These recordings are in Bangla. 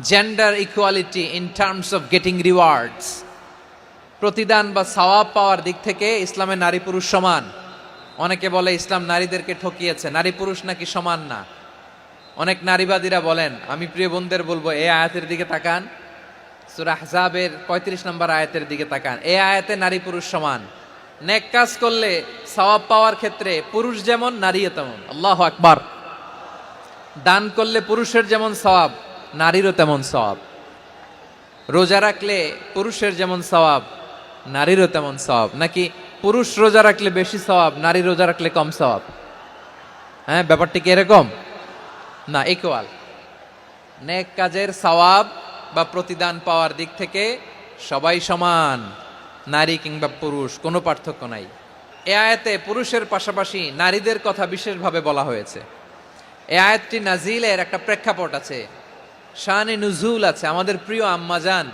Gender equality in terms of getting rewards, প্রতিদান বা সওয়াব পাওয়ার দিক থেকে ইসলামে নারী পুরুষ সমান। অনেকে বলে ইসলাম নারীদেরকে ঠকিয়েছে, নারী পুরুষ নাকি সমান না। অনেক নারীবাদীরা বলেন, আমি প্রিয় বোনদের বলবো এই আয়াতের দিকে তাকান, সূরা আহজাবের 35 নম্বর আয়াতের দিকে তাকান। এই আয়াতে নারী পুরুষ সমান। নেক কাজ করলে সওয়াব পাওয়ার ক্ষেত্রে পুরুষ যেমন নারীও তেমন। আল্লাহু আকবার। দান করলে পুরুষের যেমন সওয়াব, নারীরও তেমন সওয়াব। রোজা রাখলে পুরুষের যেমন সওয়াব, নারীরও তেমন সওয়াব। নাকি পুরুষ রোজা রাখলে বেশি সওয়াব, নারী রোজা রাখলে কম সওয়াব? হ্যাঁ, ব্যাপারটি কি এরকম না? ইকুয়াল। নেক কাজের সওয়াব বা প্রতিদান পাওয়ার দিক থেকে সবাই সমান, নারী কিংবা পুরুষ, কোনো পার্থক্য নাই। এ আয়াতে পুরুষের পাশাপাশি নারীদের কথা বিশেষভাবে বলা হয়েছে। এই আয়াতটি নাজিলের একটা প্রেক্ষাপট আছে, শানে নুজুল আছে। আমাদের প্রিয় আম্মাজান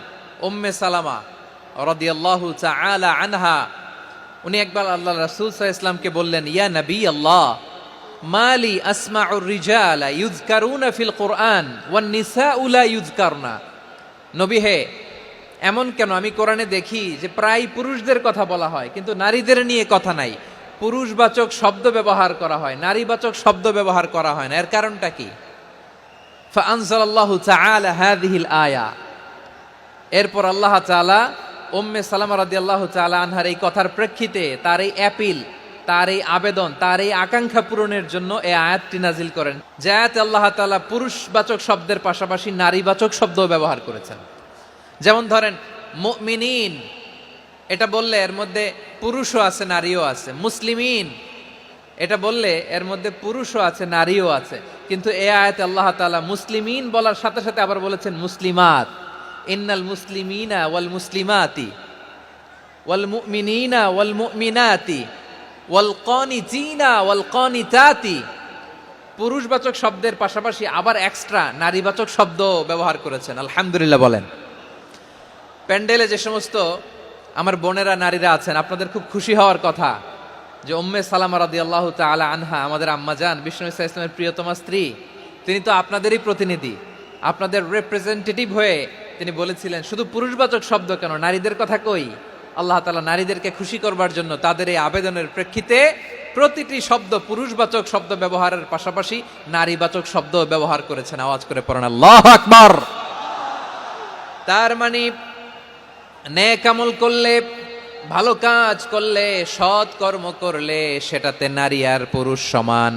উম্মে সালামা রাদিয়াল্লাহু তাআলা আনহা, উনি একবার আল্লাহ রাসূল সাল্লাল্লাহু আলাইহি ওয়াসাল্লামকে বললেন, ইয়া নবী আল্লাহ, মালি আসমাউর রিজালা ইউযকারুনা ফিল কুরআন ওয়ান নিসাউ লা ইউযকারনা। নবী হে, এমন কেন আমি কোরআনে দেখি যে প্রায় পুরুষদের কথা বলা হয় কিন্তু নারীদের নিয়ে কথা নাই। পুরুষবাচক শব্দ ব্যবহার করা হয়, নারীবাচক শব্দ ব্যবহার করা হয় না। এর কারণটা কি? ফাআনজালাল্লাহু তাআলা হাযিহিল আয়া। এরপর আল্লাহ তাআলা উম্মে সালামা রাদিয়াল্লাহু তাআলা আনহার এই কথার প্রেক্ষিতে, তার এই অ্যাপিল, তার এই আবেদন, তার এই আকাঙ্ক্ষা পূরণের জন্য এই আয়াতটি নাজিল করেন, যে আয়াতে আল্লাহ তাআলা পুরুষবাচক শব্দের পাশাপাশি নারীবাচক শব্দও ব্যবহার করেছেন। যেমন ধরেন মুমিনিন, এটা বললে এর মধ্যে পুরুষও আছে নারীও আছে। মুসলিমিন, এটা বললে এর মধ্যে পুরুষও আছে নারীও আছে। কিন্তু এই আয়াতে আল্লাহ তাআলা মুসলিমিন বলার সাথে সাথে আবার বলেছেন মুসলিমাত। ইন্নাল মুসলিমিনা ওয়াল মুসলিমাতি ওয়াল মুমিনিনা ওয়াল মুমিনাতি ওয়াল কানিতিনা ওয়াল কানিতাতি। পুরুষবাচক শব্দের পাশাপাশি আবার এক্সট্রা নারীবাচক শব্দ ব্যবহার করেছেন। আলহামদুলিল্লাহ বলেন। প্যান্ডেলে যে সমস্ত আমার বোনেরা নারীরা আছেন, আপনাদের খুব খুশি হওয়ার কথা যে উম্মে সালামা রাদিয়াল্লাহু তাআলা আনহা, আমাদের আম্মাজান বিষ্ণু ইসা ইসলামের প্রিয়তমা স্ত্রী, তিনি তো আপনাদেরই প্রতিনিধি, আপনাদের রিপ্রেজেন্টেটিভ হয়ে তিনি বলেছিলেন শুধু পুরুষবাচক শব্দ কেন, নারীদের কথা কই। আল্লাহ তাআলা নারীদেরকে খুশি করবার জন্য তাদের এই আবেদনের প্রেক্ষিতে প্রতিটি শব্দ পুরুষবাচক শব্দ ব্যবহারের পাশাপাশি নারীবাচক শব্দ ব্যবহার করেছেন। আওয়াজ করে পড়েন আল্লাহু আকবার। তার মানে নেক আমল করলে, ভালো কাজ করলে, সৎ কর্ম করলে সেটাতে নারী আর পুরুষ সমান।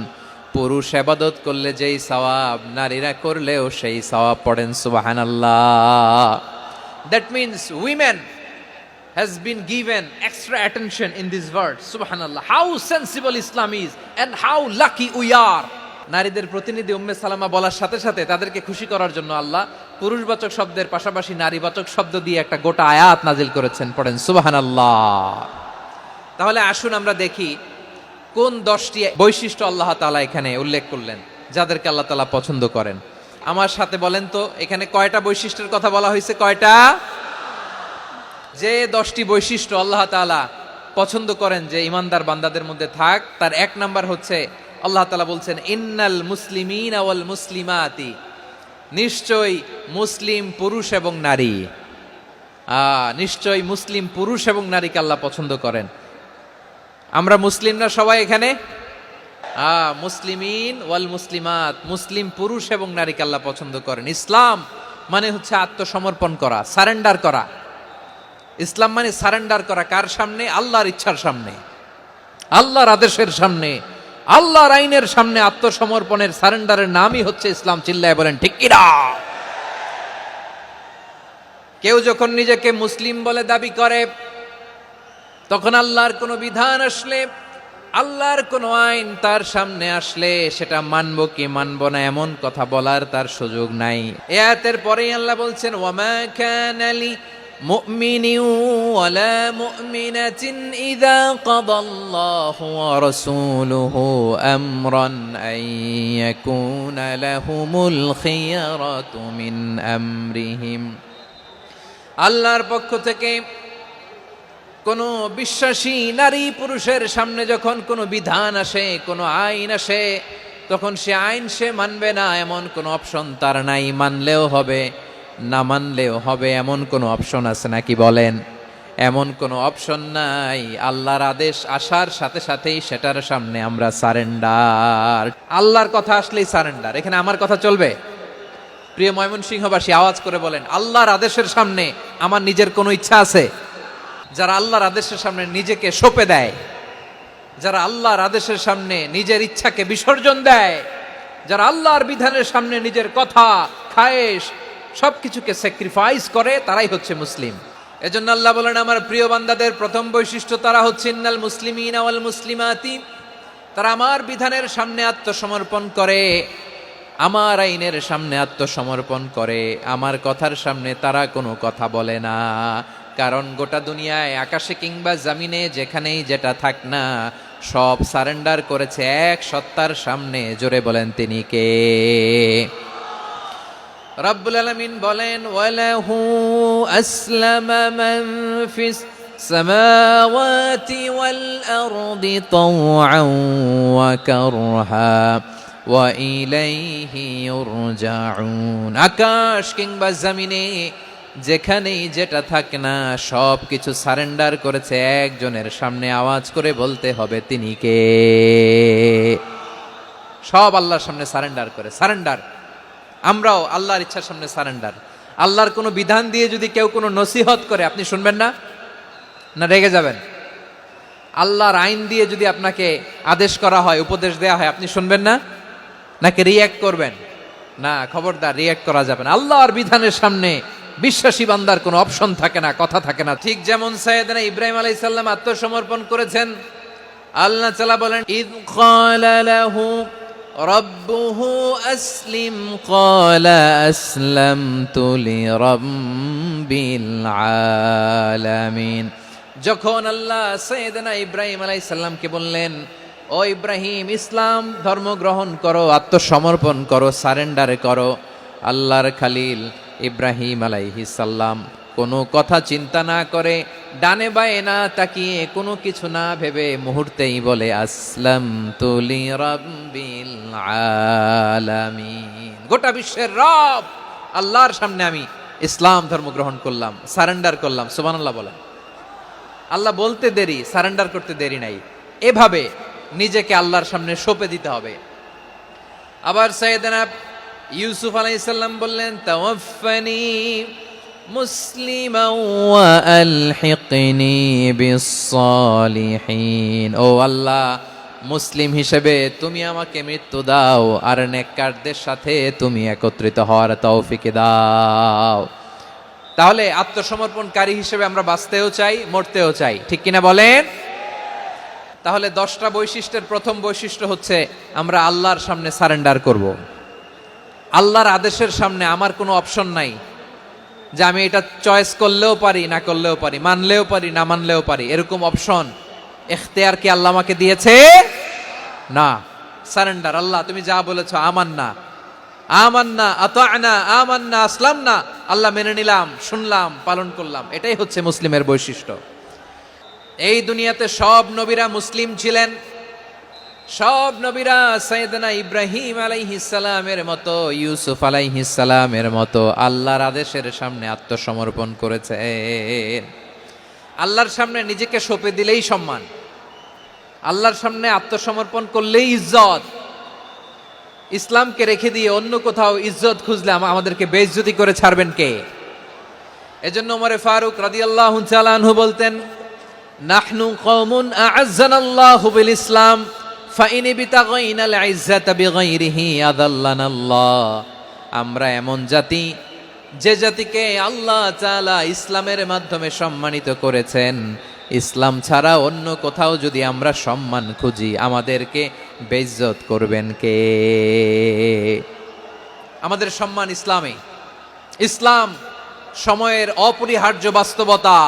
পুরুষ ইবাদত করলে যেই সওয়াব, নারীরা করলেও সেই সওয়াব। পড়েন সুবহানাল্লাহ। That means women has been given extra attention in this verse. Subhanallah, how sensible Islam is and how lucky we are. নারীদের প্রতিনিধি উম্মে সালামা বলার সাথে সাথে তাদেরকে খুশি করার জন্য আল্লাহ পুরুষবাচক শব্দের পাশাপাশি নারীবাচক শব্দ দিয়ে একটা গোটা আয়াত নাজিল করেছেন। পড়েন সুবহানাল্লাহ। তাহলে আসুন আমরা দেখি কোন 10টি বৈশিষ্ট্য আল্লাহ তাআলা এখানে উল্লেখ করলেন যাদেরকে আল্লাহ তাআলা পছন্দ করেন। আমার সাথে বলেন তো, এখানে কয়টা বৈশিষ্ট্যের কথা বলা হয়েছে? কয়টা? যে 10টি বৈশিষ্ট্য আল্লাহ তাআলা পছন্দ করেন যে ইমানদার বান্দাদের মধ্যে থাক, তার 1 নাম্বার হচ্ছে আল্লাহ তাআলা বলছেন ইন্নাল মুসলিমিনা ওয়াল মুসলিমাতি, নিশ্চয়ই মুসলিম পুরুষ এবং নারী। নিশ্চয়ই মুসলিম পুরুষ এবং নারীকে আল্লাহ পছন্দ করেন। আমরা মুসলিম না সবাই এখানে? মুসলিমিন ওয়াল মুসলিমাত, মুসলিম পুরুষ এবং নারীকে আল্লাহ পছন্দ করেন। ইসলাম মানে হচ্ছে আত্মসমর্পণ করা, সারেন্ডার করা। ইসলাম মানে সারেন্ডার করা কার সামনে? আল্লাহর ইচ্ছার সামনে, আল্লাহর আদেশের সামনে, আল্লাহর আইনের সামনে আত্মসমর্পণের, সারেন্ডারের নামই হচ্ছে ইসলাম। চিল্লায় বলেন ঠিক কিনা? কেউ যখন নিজেকে মুসলিম বলে দাবি করে, তখন আল্লাহর কোনো বিধান আসলে, আল্লাহর কোনো আইন তার সামনে আসলে সেটা মানবো কি মানবো না এমন কথা বলার তার সুযোগ নাই। এই আয়াতের পরেই আল্লাহ বলছেন ওয়ামা কানা লি মুমিনিন ওয়ালা মুমিনাতিন ইযা কাদাল্লাহু ওয়া রাসূলুহু আমরান আন ইয়াকুনা লাহুমুল খিয়ারাতু মিন আমরিহিম। আল্লাহর পক্ষ থেকে কোন বিশ্বাসী নারী পুরুষের সামনে যখন কোনো বিধান আসে, কোনো আইন আসে, তখন সে আইন সে মানবে না এমন কোনো অপশন তার নাই। মানলেও হবে, না মানলেও হবে এমন কোনো অপশন আছে নাকি বলেন? এমন কোনো অপশন নাই। আল্লাহর আদেশ আসার সাথে সাথেই সেটার সামনে আমরা সারেন্ডার। আল্লাহর কথা আসলেই সারেন্ডার। এখানে আমার কথা চলবে? প্রিয় ময়মনসিংহবাসী, আওয়াজ করে বলেন, আল্লাহর আদেশের সামনে আমার নিজের কোনো ইচ্ছা আছে? যারা আল্লাহর আদেশের সামনে নিজেকে সঁপে দেয়, যারা আল্লাহর আদেশের সামনে নিজের ইচ্ছাকে বিসর্জন দেয়, যারা আল্লাহর বিধানের সামনে নিজের কথা, খায়েশ সবকিছুকে স্যাক্রিফাইস করে, তারাই হচ্ছে মুসলিম। এজন্য আল্লাহ বলেন, আমার প্রিয় বান্দাদের প্রথম বৈশিষ্ট্য তারা হচ্ছে ইন্নাল মুসলিমিনা ওয়াল মুসলিমাতি, তারা আমার বিধানের সামনে আত্মসমর্পণ করে, আমার আইনের সামনে আত্মসমর্পণ করে, আমার কথার সামনে তারা কোনো কথা বলে না। কারণ গোটা দুনিয়ায় আকাশে কিংবা জমিনে যেখানেই যেটা থাক না, সব সারেন্ডার করেছে এক সত্তার সামনে। জোরে বলেন, তিনি কে? রব্বুল আলামিন বলেন, ওয়ালাহু আসলামা মান ফিস সামাওয়াতি ওয়াল আরদি তাওআন ওয়া কারহা ওয়া ইলাইহি ইউরজাউন। আকাশ কিংবা জমিনে যেখানেই যেটা থাক না, সব কিছু সারেন্ডার করেছে একজনের সামনে। আওয়াজ করে বলতে হবে, তিনি কে? সব আল্লাহর সামনে সারেন্ডার করে। সারেন্ডার। আমরাও আল্লাহর ইচ্ছার সামনে সারেন্ডার। আল্লাহর কোনো বিধান দিয়ে যদি কেউ কোনো নসিহত করে, আপনি শুনবেন না? না রেগে যাবেন? আল্লাহর আইন দিয়ে যদি আপনাকে আদেশ করা হয়, উপদেশ দেয়া হয়, আপনি শুনবেন না? নাকি রিয়্যাক্ট করবেন? না, খবরদার, রিয়্যাক্ট করা যাবে না। আল্লাহর বিধানের সামনে বিশ্বাসী বান্দার কোনো অপশন থাকে না, কথা থাকে না। ঠিক যেমন সাইয়েদনা ইব্রাহিম আলাইহিস সালাম আত্মসমর্পণ করেছেন। আল্লাহ তাআলা বলেন, ইয ক্বালা লাহু রাব্বুহু আসলিম ক্বালা আসলামতু লিরাব্বিল আলামিন। যখন আল্লাহ সাইয়েদনা ইব্রাহিম আলাইহিস সালামকে বললেন, ও ইব্রাহিম, ইসলাম ধর্ম গ্রহণ করো, আত্মসমর্পণ করো, সারেন্ডার করো, আল্লাহর খালিল ইব্রাহিম আলাইহিস সালাম কোনো কথা চিন্তা না করে, ডানে বায়ে না তাকিয়ে, কোনো কিছু না ভেবে মুহূর্তেই বলে, আসলামতু লিরাব্বিল আলামিন। গোটা বিশ্বের রব আল্লাহর সামনে আমি ইসলাম ধর্ম গ্রহণ করলাম, সারেন্ডার করলাম। সুবহানাল্লাহ বলেন। আল্লাহ বলতে দেরি, সারেন্ডার করতে দেরি নাই। এভাবে নিজেকে আল্লাহর সামনে সঁপে দিতে হবে। আবার সাইয়েদনা ইউসুফ আলাইহিস সালাম বললেন, তাওয়াফফানি মুসলিমান ওয়া আলহিকনি বিস-সালিহিন। ও আল্লাহ, মুসলিম হিসেবে তুমি আমাকে মৃত্যু দাও, আর নেককারদের সাথে তুমি একত্রিত হওয়ার তৌফিক দাও। তাহলে আত্মসমর্পণকারী হিসেবে আমরা বাঁচতেও চাই, মরতেও চাই, ঠিক কিনা বলেন? তাহলে 10টা বৈশিষ্ট্যের প্রথম বৈশিষ্ট্য হচ্ছে আমরা আল্লাহর সামনে সারেন্ডার করব। আল্লাহর আদেশের সামনে আমার কোনো অপশন নাই যে আমি এটা চয়েস করলেও পারি, না করলেও পারি, মানলেও পারি, না মানলেও পারি, এরকম অপশন এখতিয়ার কি আল্লাহ আমাকে দিয়েছে? না। সারেন্ডার। আল্লাহ তুমি যা বলেছো, আমান্না আমান্না আতা'না আমান্না আসলামনা, আল্লাহ মেনে নিলাম, শুনলাম, পালন করলাম। এটাই হচ্ছে মুসলিমের বৈশিষ্ট্য। এই দুনিয়াতে সব নবীরা মুসলিম ছিলেন। সব নবীরা সাইয়েদনা ইব্রাহিম আলাইহিস সালামের মতো, ইউসুফ আলাইহিস সালামের মতো আল্লাহর আদেশের সামনে আত্মসমর্পণ করেছেন। আল্লাহর সামনে নিজেকে সঁপে দিলেই সম্মান, আল্লাহর সামনে আত্মসমর্পণ করলেই ইজ্জত। ইসলামকে রেখে দিয়ে অন্য কোথাও ইজ্জত খুঁজলে আমাদেরকে বেইজ্জতি করে ছাড়বেন কে? এজন্য ওমরে ফারুক রাদিয়াল্লাহু তাআলা আনহু বলতেন, নাহনু কওমুন আ'আজ্জানাল্লাহু বিল ইসলাম ফাইন বিতাগাইনাল ইজ্জাতা বিগাইরিহি আযাল্লানাল্লাহ। আমরা এমন জাতি, যে জাতিকে আল্লাহ তাআলা ইসলামের মাধ্যমে সম্মানিত করেছেন। ইসলাম ছাড়া অন্য কোথাও যদি আমরা সম্মান খুঁজি, আমাদেরকে বেইজ্জত করবেন কে? আমাদের সম্মান ইসলামে। ইসলাম সময়ের অপরিহার্য বাস্তবতা,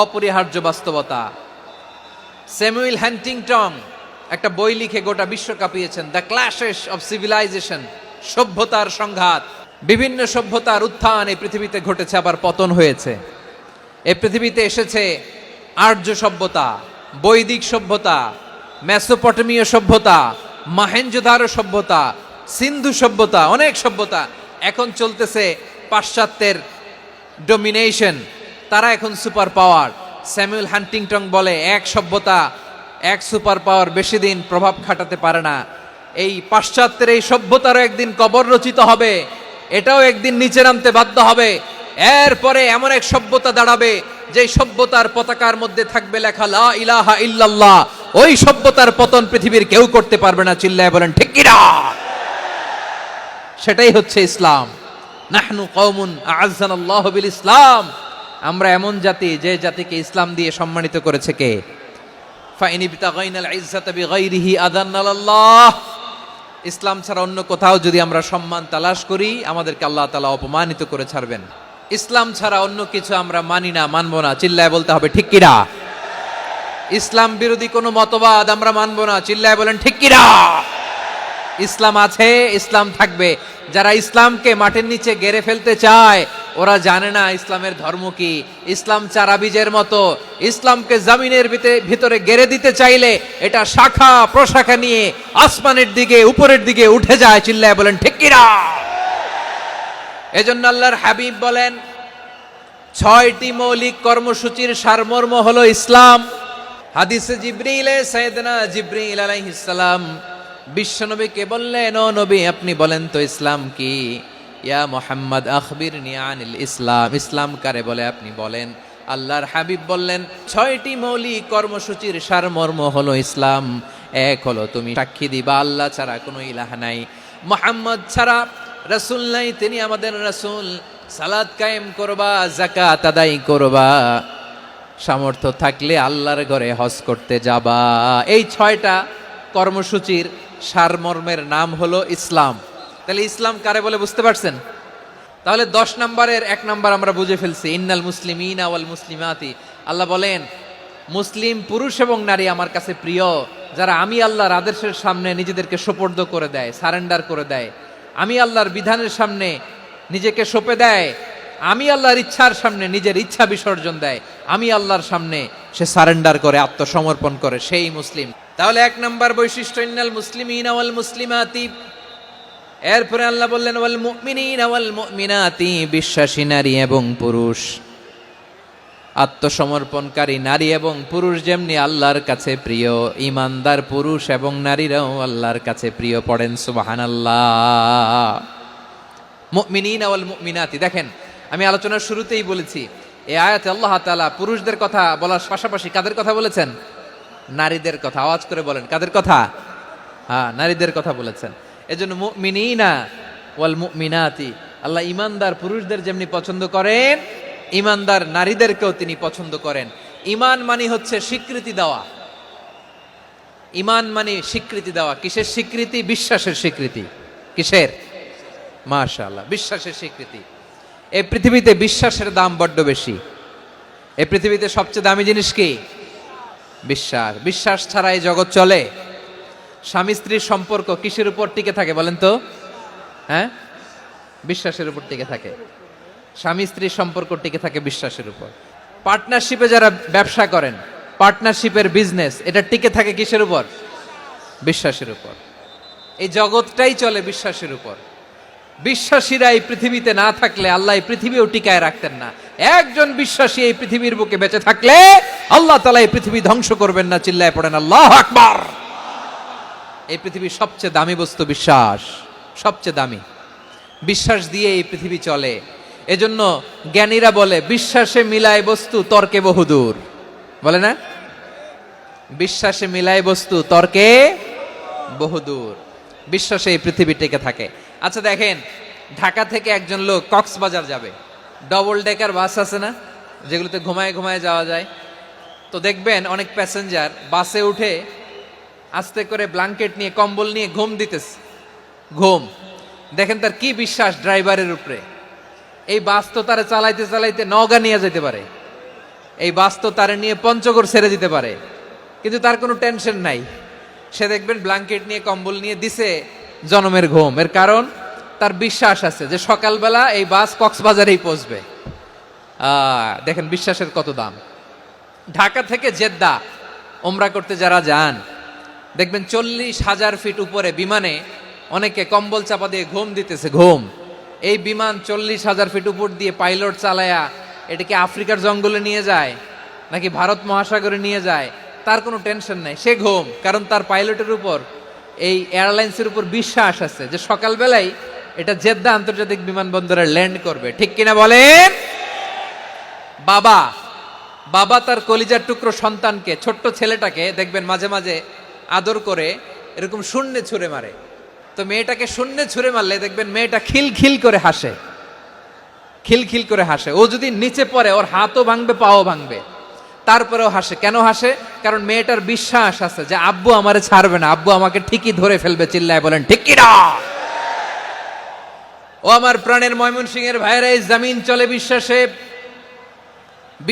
অপরিহার্য বাস্তবতা। স্যামুয়েল হ্যান্টিংটন একটা বই লিখে গোটা বিশ্ব কাঁপিয়েছেন, দ্য ক্ল্যাশেস অফ সিভিলাইজেশন, সভ্যতার সংঘাত। বিভিন্ন সভ্যতার উত্থান এই পৃথিবীতে ঘটেছে, আবার পতন হয়েছে। এই পৃথিবীতে এসেছে আর্য সভ্যতা, বৈদিক সভ্যতা, মেসোপটেমীয় সভ্যতা, মহেঞ্জোদারো সভ্যতা, সিন্ধু সভ্যতা, অনেক সভ্যতা। এখন চলতেছে পাশ্চাত্যের ডমিনেশন, তারা এখন সুপার পাওয়ার। স্যামুয়েল হান্টিংটন বলে এক সভ্যতা এক সুপার পাওয়ার বেশি দিন প্রভাব খাটাতে পারে না। এই পাশ্চাত্যের এই সভ্যতারও একদিন কবর রচিত হবে, এটাও একদিন নিচে নামতে বাধ্য হবে। এরপরে এমন এক সভ্যতা দাঁড়াবে যে সভ্যতার পতাকার মধ্যে থাকবে লেখা লা ইলাহা ইল্লাল্লাহ। ওই সভ্যতার পতন পৃথিবীর কেউ করতে পারবে না, চিল্লায় বলেন ঠিক কিনা? সেটাই হচ্ছে ইসলাম। নাহনু কওমুন আ'আজ্জানাল্লাহু বিল ইসলাম, আমরা এমন জাতি যে জাতিকে ইসলাম দিয়ে সম্মানিত করেছে কে? ফাইন ইবতাগাইনাল ইজ্জাতা বিগাইরিহি আযান্নাল্লাহ, ইসলাম ছাড়া অন্য কোথাও যদি আমরা সম্মান তালাশ করি আমাদেরকে আল্লাহ তাআলা অপমানিত করে ছাড়বেন। ইসলাম ছাড়া অন্য কিছু আমরা মানি না, মানবো না, চিল্লায় বলতে হবে ঠিক কিনা? ইসলাম বিরোধী কোনো মতবাদ আমরা মানবো না, চিল্লায় বলেন ঠিক কিনা? ইসলাম আছে, ইসলাম থাকবে। যারা ইসলামকে মাটির নিচে গেড়ে ফেলতে চায় ওরা জানে না ইসলামের ধর্ম কি। ইসলাম চারা বীজের মতো, ইসলামকে জমিনের ভিতরে গেড়ে দিতে চাইলে এটা শাখা প্রশাখা নিয়ে আসমানের দিকে উপরের দিকে উঠে যায়, চিল্লায় বলেন ঠিক কিনা? এজন্য আল্লাহর হাবিব বলেন 6টি মৌলিক কর্মসূচির সারমর্ম হলো ইসলাম। হাদিসে জিবরিলে সাইয়েদনা জিবরিল আলাইহিস সালাম বিশ্বনবীকে বললেন, ও নবী আপনি বলেন তো ইসলাম কি? ইয়া মুহাম্মদ আখবিরনি আনিল ইসলাম, ইসলাম কারে বলে আপনি বলেন। আল্লাহর হাবিব বললেন 6টি মৌলিক কর্মসূচির সারমর্ম হলো ইসলাম। এক হলো তুমি সাক্ষী দিবা আল্লাহ ছাড়া কোনো ইলাহ নাই, মুহাম্মদ ছাড়া রাসূল নাই, তিনি আমাদের রাসূল। সালাত কায়েম করবা, যাকাত আদায় করবা, সামর্থ্য থাকলে আল্লাহর ঘরে হজ করতে যাবা। এই 6টা কর্মসূচির সারমর্মের নাম হলো ইসলাম। তাহলে ইসলাম কারে বলে বুঝতে পারছেন? তাহলে 10 নম্বরের 1 নম্বর আমরা বুঝে ফেলছি, ইন্নাল মুসলিমিনা ওয়াল মুসলিমাতি। আল্লাহ বলেন মুসলিম পুরুষ এবং নারী আমার কাছে প্রিয়, যারা আমি আল্লাহর আদেশের সামনে নিজেদেরকে সোপর্দ করে দেয়, সারেন্ডার করে দেয়, আমি আল্লাহর বিধানের সামনে নিজেকে সঁপে দেয়, আমি আল্লাহর ইচ্ছার সামনে নিজের ইচ্ছা বিসর্জন দেয়, আমি আল্লাহর সামনে সে সারেন্ডার করে, আত্মসমর্পণ করে, সেই মুসলিম। তাহলে 1 নম্বর বৈশিষ্ট্য ইন্নাল মুসলিমিনা ওয়াল মুসলিমাতি। এরপরে আল্লাহ বললেন ওয়াল মুমিনিনা ওয়াল মুমিনাতি, বিশ্বাসী নারী এবং পুরুষ, আত্মসমর্পণকারী নারী এবং পুরুষ যেমনি আল্লাহর কাছে প্রিয়, ঈমানদার পুরুষ এবং নারীরাও আল্লাহর কাছে প্রিয়। পড়েন সুবহানাল্লাহ। মুমিনিনা ওয়াল মুমিনাতি, দেখেন আমি আলোচনার শুরুতেই বলেছি এই আয়াতে আল্লাহ তাআলা পুরুষদের কথা বলার পাশাপাশি কাদের কথা বলেছেন? নারীদের কথা। আওয়াজ করে বলেন কাদের কথা? হ্যাঁ, নারীদের কথা বলেছেন। এজন্য মুমিনিনা ওয়াল মুমিনাতি, আল্লাহ ঈমানদার পুরুষদের যেমনি পছন্দ করেন ঈমানদার নারীদেরকেও তিনি পছন্দ করেন। ঈমান মানে হচ্ছে স্বীকৃতি দেওয়া। ঈমান মানে স্বীকৃতি দেওয়া। কিসের স্বীকৃতি? বিশ্বাসের স্বীকৃতি। কিসের? মাশাআল্লাহ, বিশ্বাসের স্বীকৃতি। এই পৃথিবীতে বিশ্বাসের দাম বড্ড বেশি। এই পৃথিবীতে সবচেয়ে দামি জিনিস কি? বিশ্বাস। বিশ্বাস ছাড়া এই জগৎ চলে? স্বামী স্ত্রীর সম্পর্ক কিসের উপর টিকে থাকে বলেন তো? হ্যাঁ, বিশ্বাসের উপর টিকে থাকে। স্বামী স্ত্রীর সম্পর্ক টিকে থাকে বিশ্বাসের উপর। পার্টনারশিপে যারা ব্যবসা করেন, পার্টনারশিপের বিজনেস, এটা টিকে থাকে কিসের উপর? বিশ্বাসের উপর। এই জগৎটাই চলে বিশ্বাসের উপর। বিশ্বাসীরা এই পৃথিবীতে না থাকলে আল্লাহ এই পৃথিবীও টিকায় রাখতেন না। একজন বিশ্বাসী এই পৃথিবীর বুকে বেঁচে থাকলে আল্লাহ তাআলা এই পৃথিবী ধ্বংস করবেন না। চিল্লায় পড়েন আল্লাহু আকবার। এই পৃথিবীর সবচেয়ে দামি বস্তু বিশ্বাস, সবচেয়ে দামি। বিশ্বাস দিয়ে এই পৃথিবী চলে। এজন্য জ্ঞানীরা বলে বিশ্বাসে মিলায় বস্তু তর্কে বহুদূর, বলে না? বিশ্বাসে মিলায় বস্তু তর্কে বহুদূর। বিশ্বাসে এই পৃথিবী টিকে থাকে। আচ্ছা দেখেন, ঢাকা থেকে একজন লোক কক্সবাজার যাবে, ডবল ডেকার বাস আছে না যেগুলোতে ঘুমায় ঘুমায় যাওয়া যায়, তো দেখবেন অনেক প্যাসেঞ্জার বাসে উঠে আস্তে করে ব্ল্যাঙ্কেট নিয়ে কম্বল নিয়ে ঘুম দিতেছে। ঘুম দেখেন তার কি বিশ্বাস ড্রাইভারের উপরে। এই বাস তো তারা চালাইতে চালাইতে নওগাঁ নিয়ে যেতে পারে, এই বাস তো তারা নিয়ে পঞ্চগড় ছেড়ে দিতে পারে, কিন্তু তার কোনো টেনশন নাই। সে দেখবেন ব্ল্যাঙ্কেট নিয়ে কম্বল নিয়ে দিছে জনমের ঘুম। এর কারণ তার বিশ্বাস আছে যে সকালবেলা এই বাস কক্সবাজারেই পৌঁছবে। দেখেন বিশ্বাসের কত দাম। ঢাকা থেকে জেদ্দা ওমরা করতে যারা যান দেখবেন 40,000 ফিট উপরে বিমানে অনেকে কম্বল চাপা দিয়ে ঘুম দিতেছে। ঘুম এই বিমান 40,000 ফিট উপর দিয়ে পাইলট চালায়া এটাকে আফ্রিকার জঙ্গলে নিয়ে যায় নাকি ভারত মহাসাগরে নিয়ে যায়, তার কোনো টেনশন নাই, সে ঘুম। কারণ তার পাইলটের উপর, এই এয়ারলাইন্সের উপর বিশ্বাস আছে যে সকালবেলায় এটা জেদ্দা আন্তর্জাতিক বিমানবন্দরে ল্যান্ড করবে। ঠিক কিনা বলেন? বাবা বাবা তার কলিজার টুকরো সন্তানকে, ছোট্ট ছেলেটাকে দেখবেন মাঝে মাঝে আদর করে এরকম শূন্যে ছুঁড়ে মারে। তো মেয়েটাকে শূন্যে ছুঁড়ে মারলে দেখবেন মেয়েটা খিলখিল করে হাসে, খিলখিল করে হাসে। ও যদি নিচে পড়ে ওর হাতও ভাঙবে, পাও ভাঙবে, তারপরেও হাসে। কেন হাসে? কারণ মেয়েটার বিশ্বাস আছে যে আব্বু আমারে ছাড়বে না, আব্বু আমাকে ঠিকই ধরে ফেলবে। চিল্লায় বলেন ঠিক কি না? ও আমার প্রাণের ময়মনসিংহের ভাইরা, এই জমিন চলে বিশ্বাসে।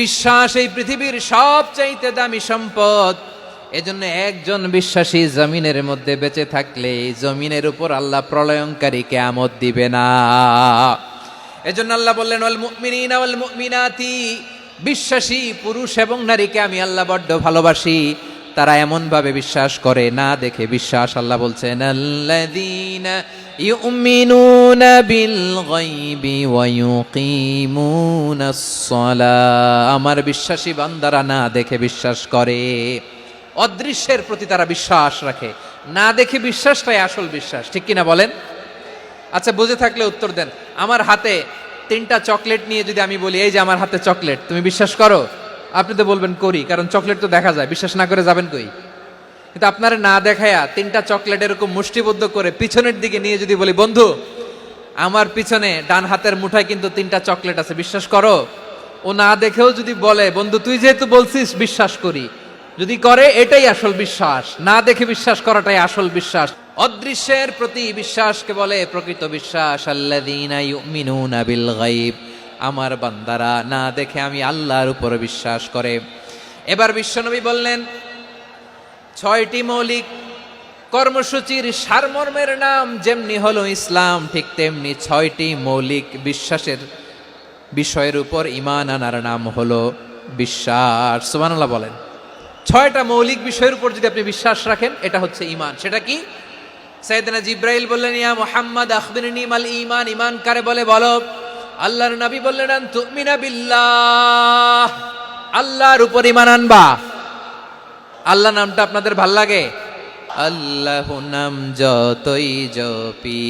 বিশ্বাস এই পৃথিবীর সবচাইতে দামি সম্পদ। এজন্য একজন বিশ্বাসী জমিনের মধ্যে বেঁচে থাকলে এই জমিনের উপর আল্লাহ প্রলয়ঙ্কারী কিয়ামত দিবে না। এজন্য আল্লাহ বললেন ওয়াল মুমিনিনা ওয়াল মুমিনাতি, বিশ্বাসী পুরুষ এবং নারীকে আমি আল্লাহ বড্ড ভালোবাসি। তারা এমন ভাবে বিশ্বাস করে, না দেখে বিশ্বাস। আল্লাহ বলছেন আল্লাযীনা ইউমিনুনা বিল গায়বি ওয়া ইউকিমুনাস সালাহ, আমার বিশ্বাসী বান্দারা না দেখে বিশ্বাস করে। অদৃশ্যের প্রতি তারা বিশ্বাস রাখে, না দেখে বিশ্বাসটাই আসল বিশ্বাস। ঠিক কিনা বলেন? আচ্ছা, বুঝে থাকলে উত্তর দেন। আমার হাতে 3টা চকলেট নিয়ে যদি আমি বলি এই যে আমার হাতে চকলেট, তুমি বিশ্বাস করো? আপনি তো বলবেন করি, কারণ চকলেট তো দেখা যায়, বিশ্বাস না করে যাবেন কই? কিন্তু আপনারা না দেখায়া 3টা চকলেট এরকম মুষ্টিবদ্ধ করে পিছনের দিকে নিয়ে যদি বলি বন্ধু আমার পিছনে ডান হাতের মুঠায় কিন্তু 3টা চকলেট আছে, বিশ্বাস করো? ও না দেখেও যদি বলে বন্ধু তুই যেহেতু বলছিস বিশ্বাস করি, যদি করে এটাই আসল বিশ্বাস। না দেখে বিশ্বাস করাটাই আসল বিশ্বাস। অদৃশ্যের প্রতি বিশ্বাসকে বলে প্রকৃত বিশ্বাস। আল্লাযীনা ইউমিনুনা বিল গায়ব, আমার বান্দারা না দেখে আমি আল্লাহর উপর বিশ্বাস করে। এবার বিশ্বনবী বললেন 6টি মৌলিক কর্মসূচির সারমর্মের নাম যেমনি হলো ইসলাম, ঠিক তেমনি 6টি মৌলিক বিশ্বাসের বিষয়ের উপর ঈমান আনার নাম হলো বিশ্বাস। সুবহানাল্লাহ বলেন। 6টা মৌলিক বিষয়ের উপর যদি আপনি বিশ্বাস রাখেন এটা হচ্ছে ঈমান। সেটা কি? সাইয়েদনা জিব্রাইল বললেন ইয়া মুহাম্মদ আখবিরনি মাল ঈমান, ঈমান কারে বলে বলো। আল্লাহর নবী বললেন আন তুমিনা বিল্লাহ, আল্লাহর উপর ঈমান আনবা। আল্লাহ নামটা আপনাদের ভাল লাগে? আল্লাহ নাম যতই জপি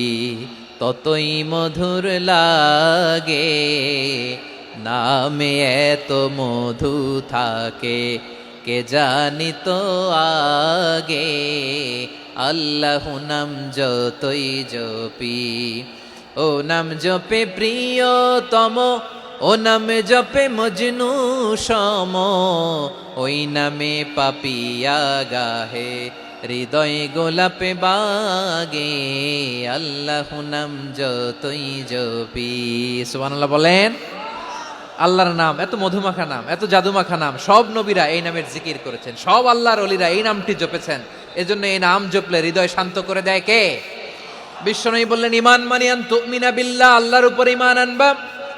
ততই মধুর লাগে, নামে এত মধু থাকে কে জানি তো আগে। আল্লাহ নাম যতই জপি, ও নাম জপে প্রিয়তম, ও নামে জপে মজনু সম, ওই নামে পাপিয়া গাহে হৃদয় গোলাপে বাগে। আল্লাহ নাম যতই জপি। সুবহানাল্লাহ বলেন। আল্লাহর নাম এত মধুমাখা নাম, এত জাদুমাখা নাম, সব নবীরা এই নামের জিকির করেছেন, সব আল্লাহর ওলিরা এই নামটি জপেছেন। এজন্য এই নাম জপলে হৃদয় শান্ত করে দেয় কে? বিশ্বনবী বললেন ঈমান মানে আন তুমিনা বিল্লাহ, আল্লাহর উপর ঈমান আনবা,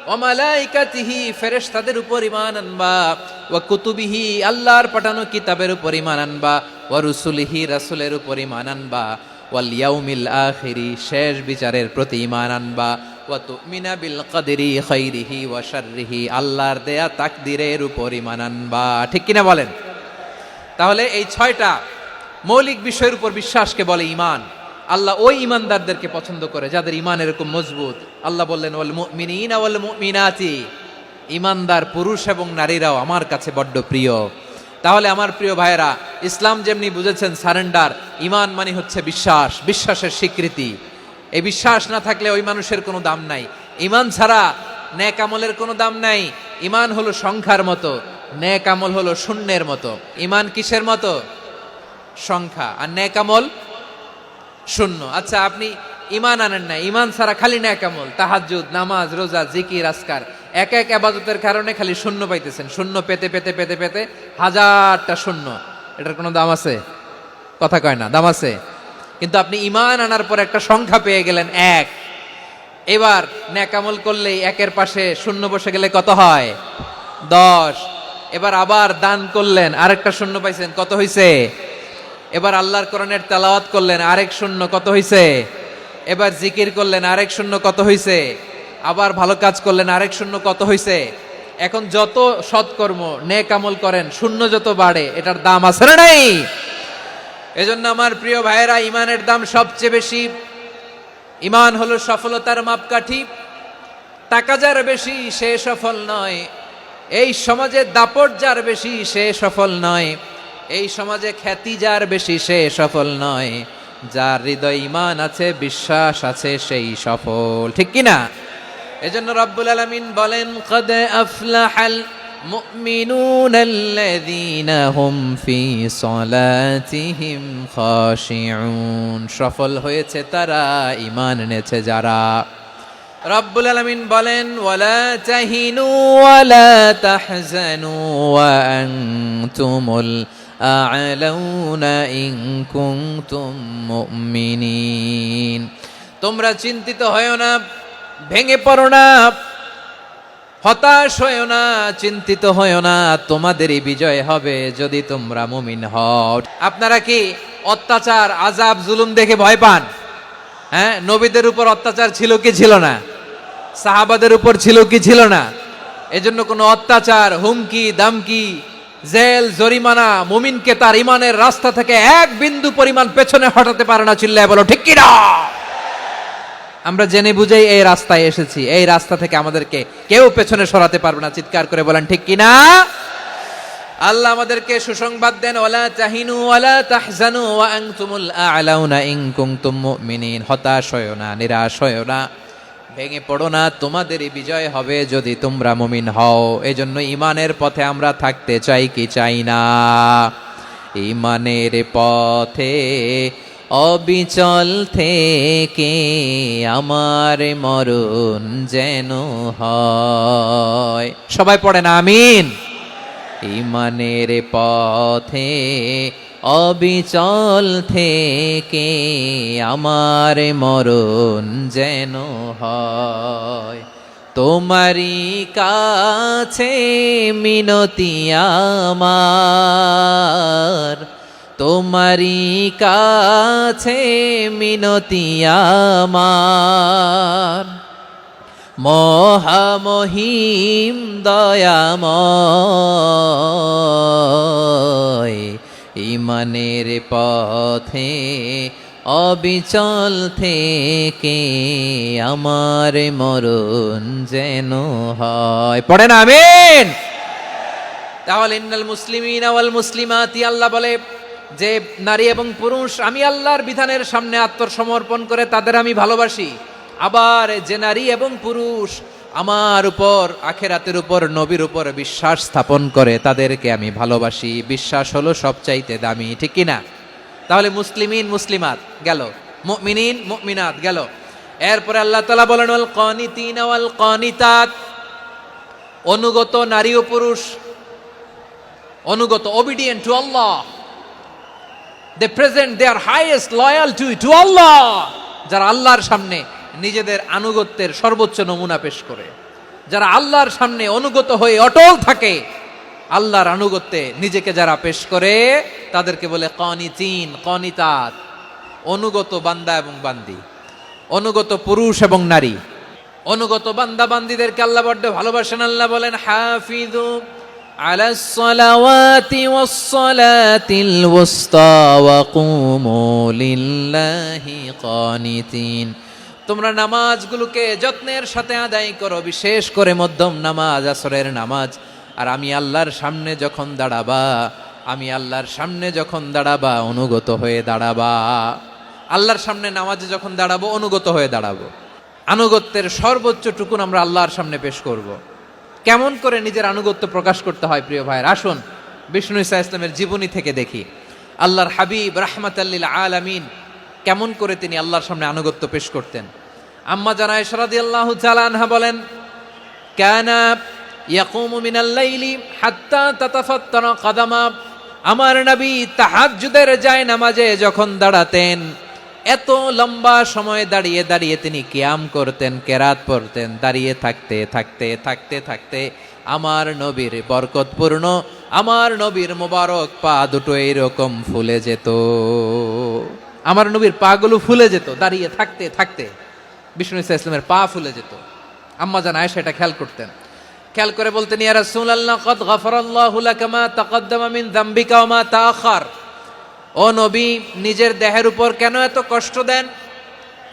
ওয়া মালাইকাতিহি ফেরেশতাদের উপর ঈমান আনবা, ওয়া কুতুবিহি আল্লাহর পাঠানো কিতাবের উপর ঈমান আনবা, ওয়া রুসুলিহি রাসূলের উপর ঈমান আনবা, ওয়াল ইয়াউমিল আখিরি শেষ বিচারের প্রতি ঈমান আনবা, ওয়া তুমিনা বিল কদরি খাইরিহি ওয়া শাররিহি আল্লাহর দেয়া তাকদীরের উপর ঈমান আনবা। ঠিক কিনা বলেন? তাহলে এই 6টা মৌলিক বিষয়ের উপর বিশ্বাসকে বলে ঈমান। আল্লাহ ওই ঈমানদারদেরকে পছন্দ করে যাদের ঈমান এরকম মজবুত। আল্লাহ বললেন ওয়াল মুমিনিনা ওয়াল মুমিনাতি, ঈমানদার পুরুষ এবং নারীরাও আমার কাছে বড্ড প্রিয়। তাহলে আমার প্রিয় ভাইয়েরা, ইসলাম যেমনি বুঝেছেন সারেন্ডার, ঈমান মানে হচ্ছে বিশ্বাস, বিশ্বাসের স্বীকৃতি। এই বিশ্বাস না থাকলে ওই মানুষের কোনো দাম নাই। ঈমান ছাড়া নেক আমলের কোনো দাম নাই। ঈমান হলো সংখ্যার মতো, নেক আমল হলো শূন্যের মতো। ঈমান কিসের মতো? সংখ্যা। আর নেক আমল শূন্য। আচ্ছা, আপনি ঈমান আনেন না, ঈমান ছাড়া খালি নেক আমল, তাহাজ্জুদ, নামাজ, রোজা, জিকির, আজকার, এক এক ইবাদতের কারণে খালি শূন্য পাইতেছেন। শূন্য পেতে পেতে পেতে পেতে হাজারটা শূন্য। এটার কোনো দাম আছে? কথা কয় না, দাম আছে। কিন্তু আপনি ঈমান আনার পর একটা সংখ্যা পেয়ে গেলেন 1। এবার নেক আমল করলেই 1-এর পাশে শূন্য বসে গেলে কত হয়? 10। এবার আবার দান করলেন, আরেকটা শূন্য পাইছেন, কত হইছে? এবার আল্লাহর কোরআনের তেলাওয়াত করলেন, আরেক শূন্য, কত হইছে? এবার জিকির করলেন, আরেক শূন্য, কত হইছে? আবার ভালো কাজ করলেন, আরেক শূন্য কত হইছে? এখন যত সৎকর্ম নেক আমল করেন শূন্য যত বাড়ে এটার দাম আছে না নাই? এজন্য আমার প্রিয় ভাইয়েরা, ইমানের দাম সবচেয়ে বেশি। ইমান হলো সফলতার মাপকাঠি। টাকা যার বেশি সে সফল নয়, এই সমাজে দাপট যার বেশি সে সফল নয়, এই সমাজে খ্যাতি যার বেশি সে সফল নয়, যার হৃদয় ঈমান আছে, বিশ্বাস আছে, সেই সফল। ঠিক কি না? এজন্য রব্বুল আলামিন বলেন, কদ আফলাহাল মুমিনুনাল্লাযীনা হুম ফি সলাতিহিম খাশিউন। সফল হয়েছে তারা, ঈমান এনেছে যারা। রব্বুল আলামিন বলেন, ওয়ালা তাহিনু ওয়ালা তাহজানু ওয়া আনতুমুল আ'লাউনা ইন কুনতুম মুমিনিন। তোমরা চিন্তিত হয়ো না, ভেঙে পড়ো না, হতাশ হয়ো না, চিন্তিত হয়ো না, তোমাদেরই বিজয় হবে যদি তোমরা মুমিন হও। আপনারা কি অত্যাচার, আযাব, জুলুম দেখে ভয় পান? হ্যাঁ, নবীদের উপর অত্যাচার ছিল কি ছিল না? সাহাবাদের উপর ছিল কি ছিল না? এজন্য কোনো অত্যাচার, হুমকি, দামকি, জেল, জরিমানা মুমিনকে তার ইমানের রাস্তা থেকে এক বিন্দু পরিমাণ পেছনে হটাতে পারে না। চিল্লায় বলো ঠিক কি না? আমরা জেনে বুঝেই এই রাস্তায় এসেছি, এই রাস্তা থেকে আমাদেরকে কেউ পেছনে সরাতে পারবে না। চিৎকার করে বলেন ঠিক কি না? আল্লাহ আমাদেরকে সুসংবাদ দেন, ওয়ালা তাহিনু ওয়ালা তাহজানু ওয়া আনতুমুল আ'লাউনা ইন কুনতুম মুমিনিন। হতাশ হয়ো না, নিরাশ হয়ো না, ভেঙে পড়ো না, তোমাদেরই বিজয় হবে যদি তোমরা মুমিন হও। এজন্য ঈমানের পথে আমরা থাকতে চাই কি চাই না? ঈমানের পথে অবিচল থেকে আমার মরণ যেন হয়। সবাই পড়েন আমিন। ঈমানের পথে অবিচল থেকে আমার মরণ যেন হয়। তোমারই কাছে মিনতি আমার, তোমারই কাছে মিনতি আমার, মহামহিম দয়াময়। ঈমানের পথে অবিচল থেকে আমার মরণ যেন হয়। পড়েন আমিন। তাহলে ইন্নাল মুসলিমিনা ওয়াল মুসলিমাতি, আল্লাহ বলে যে নারী এবং পুরুষ আমি আল্লাহর বিধানের সামনে আত্মসমর্পণ করে তাদের আমি ভালোবাসি। আবার যে নারী এবং পুরুষ আমার উপর, আখিরাতের উপর, নবীর উপর বিশ্বাস স্থাপন করে তাদেরকে আমি ভালোবাসি। বিশ্বাস হলো সবচাইতে দামি। ঠিক কি না? তাহলে মুসলিমিন মুসলিমাত গেল, মুমিনিন মুমিনাত গেল। এরপরে আল্লাহ তাআলা বলেন, ওয়াল কানিতিনা ওয়াল কানিতাত, অনুগত নারী ও পুরুষ, অনুগত, obedient to Allah, they present their highest loyalty to Allah, যারা আল্লাহর সামনে নিজেদের আনুগত্যের সর্বোচ্চ নমুনা পেশ করে, যারা আল্লাহর সামনে অনুগত হয়ে অটল থাকে, আল্লাহর আনুগত্যে নিজেকে যারা পেশ করে তাদেরকে বলে কানিতিন, কানিতাত, অনুগত বান্দা এবং বান্দি, অনুগত পুরুষ এবং নারী। অনুগত বান্দা বান্দিদেরকে আল্লাহ বড্ড ভালোবাসেন। আল্লাহ বলেন, হাফিযু আলাস সালাওয়াতি ওয়াস সালাতিল ওয়াসতা ওয়া কুমু লিল্লাহি কানিতিন। তোমরা নামাজগুলোকে যত্নের সাথে আদায় করো, বিশেষ করে মধ্যম নামাজ, আসরের নামাজ। আর আমি আল্লাহর সামনে যখন দাঁড়াবা, আমি আল্লাহর সামনে যখন দাঁড়াবা অনুগত হয়ে দাঁড়াবা। আল্লাহর সামনে নামাজে যখন দাঁড়াবো অনুগত হয়ে দাঁড়াবো। আনুগত্যের সর্বোচ্চ টুকুন আমরা আল্লাহর সামনে পেশ করব। কেমন করে নিজের আনুগত্য প্রকাশ করতে হয় প্রিয় ভাইয়ের, আসুন বিষ্ণু ঈসা ইসলামের জীবনী থেকে দেখি। আল্লাহর হাবিব রাহমাতাল লিল আলামিন কেমন করে তিনি আল্লাহর সামনে আনুগত্য পেশ করতেন। আম্মা জানা আয়েশা রাদিয়াল্লাহু তাআলা আনহা বলেন, কানা ইয়াকুমু মিনাল লাইলি হাত্তা তাতাফাত্তারা কদামা। আমার নবী তাহাজ্জুদের যায় নামাজে যখন দাঁড়াতেন, এত লম্বা সময় দাঁড়িয়ে দাঁড়িয়ে তিনি কিয়াম করতেন, কেরাত পড়তেন। দাঁড়িয়ে থাকতে থাকতে থাকতে থাকতে আমার নবীর বরকতপূর্ণ, আমার নবীর মোবারক পা দুটো এইরকম ফুলে যেত। আমার নবীর পা গুলো ফুলে যেত দাঁড়িয়ে থাকতে থাকতে। বিষ্ণু ঈসা ইসলামের পা ফুলে যেত। আম্মা জান আয়েশা এটা খেয়াল করতেন। খেয়াল করে বলতেন, ইয়া রাসূলুল্লাহ ক্বাদ গাফারাল্লাহু লাকা মা তাকাদ্দামা মিন যামবিকা ওয়া মা তাআখার। ও নবী, নিজের দেহের উপর কেন এত কষ্ট দেন?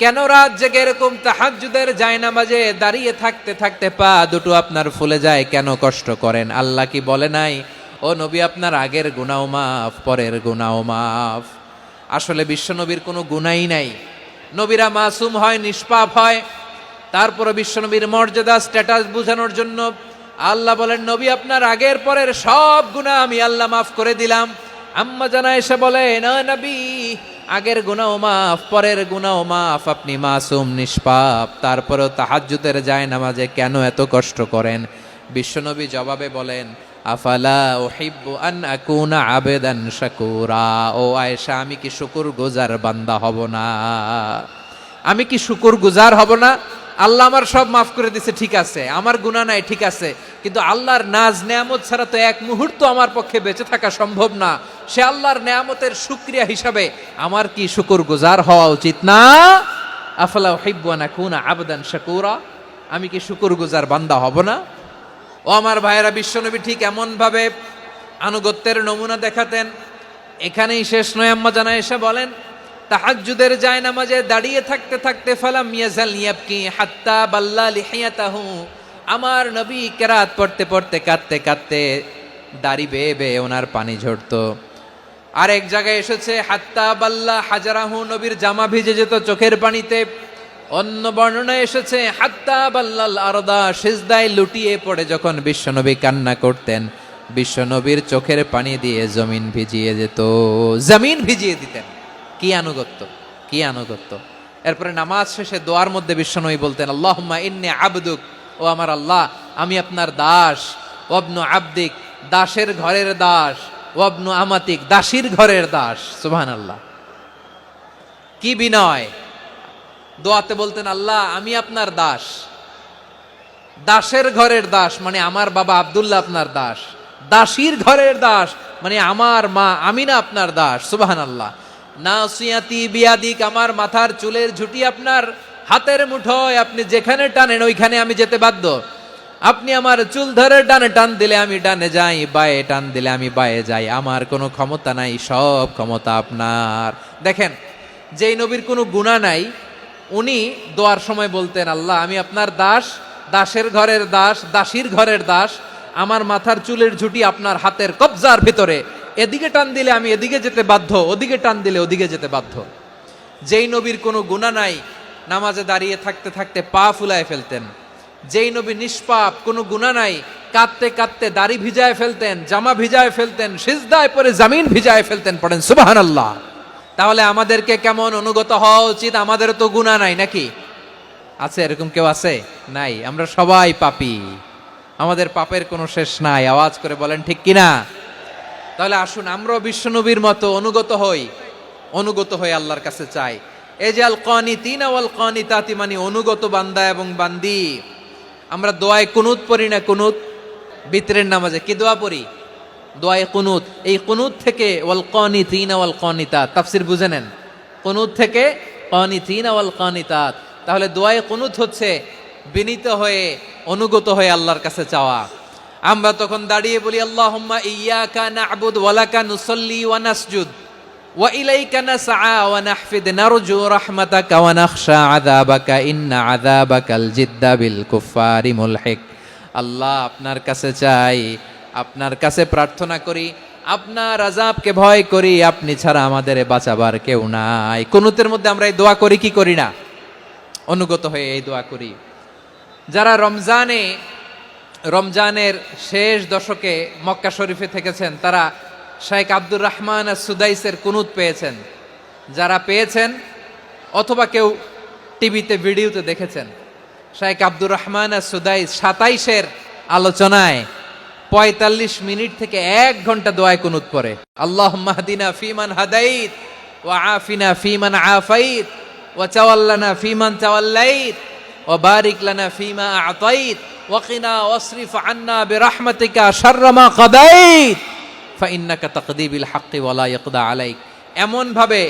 কেন রাত জেগে এরকম তাহাজ্জুদের জায়নামাজে দাঁড়িয়ে থাকতে থাকতে পা দুটো আপনার ফুলে যায়, কেন কষ্ট করেন? আল্লাহ কি বলে নাই, ও নবী আপনার আগের গুনাহ মাফ, পরের গুনাহ মাফ? আসলে বিশ্বনবীর কোনো গুনাহই নাই। নবীরা মাসুম হয়, নিষ্পাপ হয়। তারপরে বিশ্বনবীর মর্যাদা স্ট্যাটাস বোঝানোর জন্য আল্লাহ বলেন, নবী আপনার আগের পরের সব গুনাহ আমি আল্লাহ মাফ করে দিলাম। আম্মা জানা এসে বলে, না নবী, আগের গুনাহ মাফ, পরের গুনাহ মাফ, আপনি মাসুম নিষ্পাপ, তারপরেও তাহাজ্জুদের জায়নামাজে কেন এত কষ্ট করেন? বিশ্বনবী জবাবে বলেন, আফালা উহিব্বু আন আকুনা আবেদান শাকুরা। ও আয়েশা, আমি কি শুকরগুজার বান্দা হব না? আমি কি শুকরগুজার হব না? আল্লাহ আমার সব মাফ করে দিছে, ঠিক আছে, আমার গুনাহ নাই, ঠিক আছে, কিন্তু আল্লাহর নাজ নেয়ামত ছাড়া তো এক মুহূর্ত আমার পক্ষে বেঁচে থাকা সম্ভব না। সে আল্লাহর নেয়ামতের শুকরিয়া হিসাবে আমার কি শুকরগুজার হওয়া উচিত না? আফালা উহিব্বু আন আকুনা আবদান শাকুরা। আমি কি শুকরগুজার বান্দা হব না? ও আমার ভাইয়েরা, বিশ্বনবী ঠিক এমন ভাবে আনুগত্যের নমুনা দেখাতেন। এখানেই শেষ নয়, আম্মা জানা এসে বলেন, তাহাজ্জুদের জায়নামাজে দাঁড়িয়ে থাকতে থাকতে ফালাম ইয়াজাল ইয়াবকি হাত্তা বাল্লা লিহিয়াতাহু। আমার নবী কেরাত পড়তে পড়তে কাঁদতে কাঁদতে দাড়ি বেয়ে বেয়ে ওনার পানি ঝরতো। আর এক জায়গায় এসেছে হাত্তা বাল্লা হাজারাহু, নবীর জামা ভিজে যেত চোখের পানিতে। অন্য বর্ণনায় এসেছে হাত্তা বাল্লাল আরদা, সিজদায় লুটিয়ে পড়ে যখন বিশ্বনবী কান্না করতেন, বিশ্বনবীর চোখের পানি দিয়ে জমিন ভিজিয়ে যেত, জমিন ভিজিয়ে দিতেন। কি আনুগত্য, কি আনুগত্য! এরপরে নামাজ শেষে দোয়ার মধ্যে বিশ্বনবী বলতেন, আল্লাহুম্মা ইন্নী আবদুক, ও আমার আল্লাহ, আমি আপনার দাস। ওয়াবনু আবদিক, দাসের ঘরের দাস। ওয়াবনু আমাতিক, দাসীর ঘরের দাস। সুবহানাল্লাহ, কি বিনয়! দোয়াতে বলতেন, আল্লাহ আমি আপনার দাস। দাসের ঘরের দাস মানে আমার বাবা আব্দুল্লাহ আপনার দাস। দাসীর ঘরের দাস মানে আমার মা আমিনা আপনার দাস। সুবহানাল্লাহ। নাসিয়াতি বিয়াদিক, আমার মাথার চুলের ঝুঁটি আপনার হাতের মুঠোয়, আপনি যেখানে টানেন ওইখানে আমি যেতে বাধ্য। আপনি আমার চুল ধরে ডানে টান দিলে আমি ডানে যাই, বায়ে টান দিলে আমি বায়ে যাই, আমার কোনো ক্ষমতা নাই, সব ক্ষমতা আপনার। দেখেন, যেই নবীর কোনো গুনাহ নাই, উনি দোয়ার সময় বলতেন, আল্লাহ আমি আপনার দাস, দাসের ঘরের দাস, দাসীর ঘরের দাস, আমার মাথার চুলের ঝুঁটি আপনার হাতের কবজার ভিতরে, এদিকে টান দিলে আমি এদিকে যেতে বাধ্য, ওদিকে টান দিলে ওদিকে যেতে বাধ্য। যেই নবীর কোনো গুনাহ নাই, নামাজে দাঁড়িয়ে থাকতে থাকতে পা ফুলায় ফেলতেন। যেই নবী নিষ্পাপ, কোনো গুনাহ নাই, কাঁদতে কাঁদতে দাড়ি ভিজায় ফেলতেন, জামা ভিজায় ফেলতেন, সিজদায় পরে জমিন ভিজায় ফেলতেন। পড়েন সুবহানাল্লাহ। তাহলে আমাদেরকে কেমন অনুগত হওয়া উচিত? আমাদেরও তো গুনাহ নাই নাকি? আছে এরকম কেউ? আছে? নাই। আমরা সবাই পাপী, আমাদের পাপের কোনো শেষ নাই। আওয়াজ করে বলেন ঠিক কিনা? তাহলে আসুন আমরাও বিশ্বনবীর মতো অনুগত হই, অনুগত হয়ে আল্লাহর কাছে চাই। এই যে আল কানিতিনা ওয়াল কানিতাতি, মানে অনুগত বান্দা এবং বান্দি। আমরা দোয়ায় কুনুত পড়ি না? কুনুত বিতরের নামাজে কি দোয়া পড়ি? দোয়ায়ে কুনুত। এই কুনুত থেকে ওয়াল কানিতিনা ওয়াল কানিতাত, তাফসীর বুঝে নেন। কুনুত থেকে কানিতিনা ওয়াল কানিতাত। তাহলে দোয়ায়ে কুনুত হচ্ছে বিনীত হয়ে, অনুগত হয়ে আল্লাহর কাছে চাওয়া। আমরা তখন দাঁড়িয়ে বলি, আল্লাহুম্মা ইয়্যাকা না'বুদু ওয়া লাকা নুসাল্লি ওয়া নাসজুদ ওয়া ইলাইকা নাসআ ওয়া নাহফিদ নারজু রাহমাতাকা ওয়া নাখশা আযাবাকা ইন্না আযাবাকাল জিদ্দা বিল কুফফারি মুলহিক। আল্লাহ আপনার কাছে চাই, আপনার কাছে প্রার্থনা করি, আপনার আযাবকে ভয় করি, আপনি ছাড়া আমাদের বাঁচাবার কেউ নাই। কুনুতের মধ্যে আমরা এই দোয়া করি কি করি না? অনুগত হয়ে এই দোয়া করি। যারা রমজানের শেষ দশকে মক্কা শরীফে থেকেছেন, তারা শেখ আব্দুর রহমান সুদাইসের কুনুত পেয়েছেন। যারা পেয়েছেন অথবা কেউ টিভিতে ভিডিওতে দেখেছেন, শেখ আব্দুর রহমান সুদাইস 27-এর আলোচনায় 45 মিনিট থেকে 1 ঘন্টা দোয়ায় কুনুত পড়ে। আল্লাহুম্মা হদিনা ফিমান হাদাইত ওয়া আফিনা ফিমান আফাইত ওয়া তাওয়াল্লানা ফিমান তাওয়াল্লাইত ওয়া বারিক লানা ফিমা আ'তাইত ওয়া কিনা ওয়াসরিফ আন্না বিরহমাতিকা শাররা মা কাদাইত ফাইন্নাকা তাকদি বিল হাক্কি ওয়া লা ইয়াকদা আলাইক। এমন ভাবে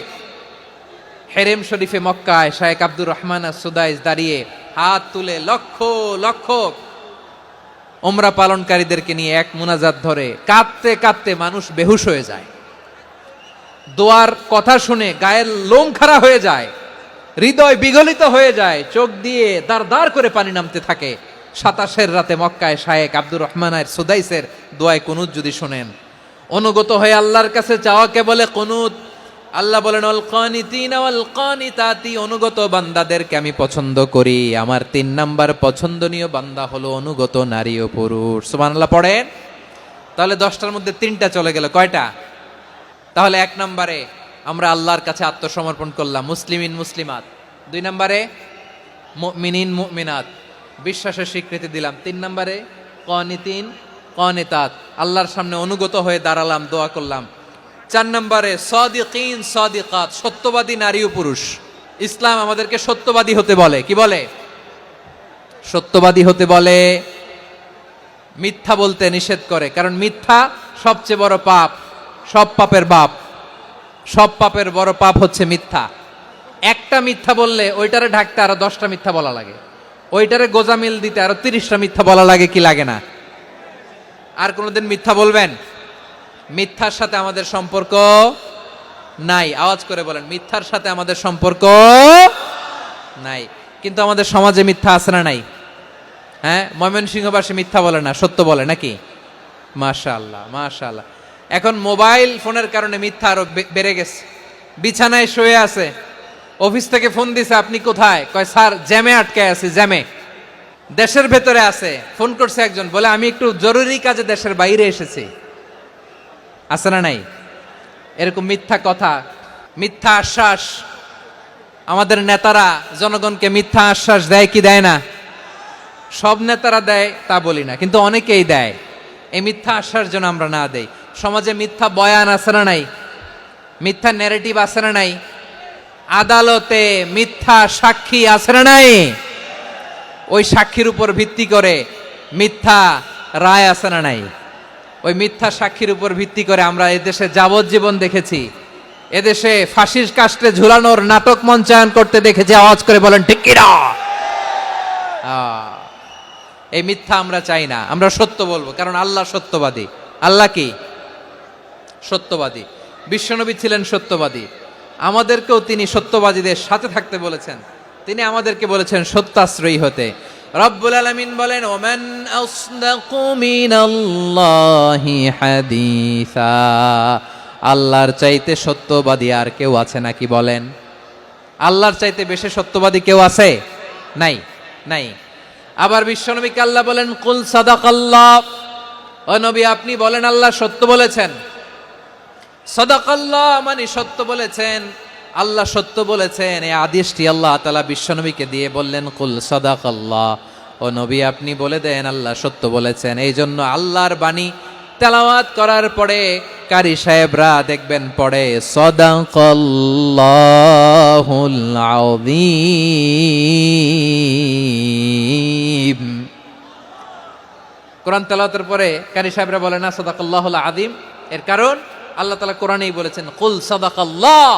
হেরেম শরীফে মক্কায় শেখ আব্দুর রহমান সুদাইস দাঁড়িয়ে হাত তুলে লক্ষ লক্ষ উমরা পালনকারীদেরকে নিয়ে এক মুনাজাত ধরে কাঁদতে কাঁদতে মানুষ বেহুশ হয়ে যায়। দোয়ার কথা শুনে গায়ের লোম খাড়া হয়ে যায়, হৃদয় বিগলিত হয়ে যায়, চোখ দিয়ে দাঁড় দাঁড় করে পানি নামতে থাকে। 27 রাতে মক্কায় শায়েখ আব্দুর রহমান সুদাইসের দোয়ায় কুনুত যদি শোনেন, অনুগত হয়ে আল্লাহর কাছে চাওয়াকে বলে কুনুত। আল্লাহ বলেন আল কানিতিনা ওয়াল কানিতাতি, অনুগত বান্দাদেরকে আমি পছন্দ করি। আমার 3 নাম্বার পছন্দনীয় বান্দা হলো অনুগত নারী ও পুরুষ। সুবহানাল্লাহ পড়েন। তাহলে 10টার মধ্যে 3টা চলে গেল, কয়টা? তাহলে 1 নম্বরে আমরা আল্লাহর কাছে আত্মসমর্পণ করলাম, মুসলিমিন মুসলিমাত। 2 নম্বরে মুমিনিন মুমিনাত, বিশ্বাসের স্বীকৃতি দিলাম। 3 নম্বরে কানিতিন কানিতাত, আল্লাহর সামনে অনুগত হয়ে দাঁড়ালাম, দোয়া করলাম। 4 নম্বরে সাদিকিন সাদিকাত, সত্যবাদী নারী ও পুরুষ। ইসলাম আমাদেরকে সত্যবাদী হতে বলে। কি বলে? সত্যবাদী হতে বলে, মিথ্যা বলতে নিষেধ করে। কারণ মিথ্যা সবচেয়ে বড় পাপ, সব পাপের বাপ। সব পাপের বড় পাপ হচ্ছে মিথ্যা। একটা মিথ্যা বললে ওইটারে ঢাকতে আরো 10টা মিথ্যা বলা লাগে, ওইটারে গোজামিল দিতে আরো 30টা মিথ্যা বলা লাগে, কি লাগে না? আর কোনোদিন মিথ্যা বলবেন? মিথ্যার সাথে আমাদের সম্পর্ক নাই। আওয়াজ করে বলেন, মিথ্যার সাথে আমাদের সম্পর্ক নাই। কিন্তু আমাদের সমাজে মিথ্যা আছে না নাই? হ্যাঁ, ময়মনসিংহবাসী মিথ্যা বলে না, সত্য বলে নাকি? মাশাআল্লাহ মাশাআল্লাহ। এখন মোবাইল ফোনের কারণে মিথ্যা আরো বেড়ে গেছে। বিছানায় শুয়ে আছে, অফিস থেকে ফোন দিছে, আপনি কোথায়? কয় স্যার জ্যামে আটকে আছি, জ্যামে। দেশের ভেতরে আছে, ফোন করছে একজন, বলে আমি একটু জরুরি কাজে দেশের বাইরে এসেছি। আছে না নাই? এরকম মিথ্যা কথা, মিথ্যা আশ্বাস। আমাদের নেতারা জনগণকে মিথ্যা আশ্বাস দেয় কি দেয় না? সব নেতারা দেয় তা বলি না, কিন্তু অনেকেই দেয়। এই মিথ্যা আশ্বাস যেন আমরা না দেই। সমাজে মিথ্যা বয়ান আছে না নাই? মিথ্যা ন্যারেটিভ আছে না নাই? আদালতে মিথ্যা সাক্ষী আছে না নাই? ওই সাক্ষীর উপর ভিত্তি করে মিথ্যা রায় আছে না নাই? ওই মিথ্যা সাক্ষীর উপর ভিত্তি করে আমরা এদেশে যাবজ্জীবন দেখেছি, এদেশে ফাঁসির কাস্টে ঝুলানোর নাটক মঞ্চায়ন করতে দেখেছি। আওয়াজ করে বলেন ঠিক কি না? এই মিথ্যা আমরা চাই না, আমরা সত্য বলবো, কারণ আল্লাহ সত্যবাদী। আল্লাহ কি? সত্যবাদী। বিশ্বনবী ছিলেন সত্যবাদী, আমাদেরকেও তিনি সত্যবাদীদের সাথে থাকতে বলেছেন। তিনি আমাদেরকে বলেছেন সত্যাশ্রয়ী হতে। রব্বুল আলামিন বলেন ওমান আসদাকু মিনাল্লাহি হাদিসা, আল্লাহর চাইতে সত্যবাদী আর কেউ আছে নাকি বলেন? আল্লাহর চাইতে বেশি সত্যবাদী কেউ আছে? নাই, নাই। আবার বিশ্বনবীকে আল্লাহ বলেন কুল সাদাকাল্লাহ, ও নবী আপনি বলেন আল্লাহ সত্য বলেছেন। সাদাকাল্লাহ মানে সত্য বলেছেন, আল্লাহ সত্য বলেছেন। এই আদেশটি আল্লাহ তাআলা বিশ্বনবীকে দিয়ে বললেন কুল সাদাকাল্লাহ, ও নবী আপনি বলে দেন আল্লাহ সত্য বলেছেন। এই জন্য আল্লাহর বাণী তেলাওয়াত করার পরে কারি সাহেবরা দেখবেন পড়ে সাদাকাল্লাহুল আযীম। কোরআন তেলাওয়াতের পরে কারি সাহেবরা বলে না সাদাকাল্লাহুল আযীম, এর কারণ আল্লাহ তাআলা কোরআনেই বলেছেন কুল সাদাকাল্লাহ,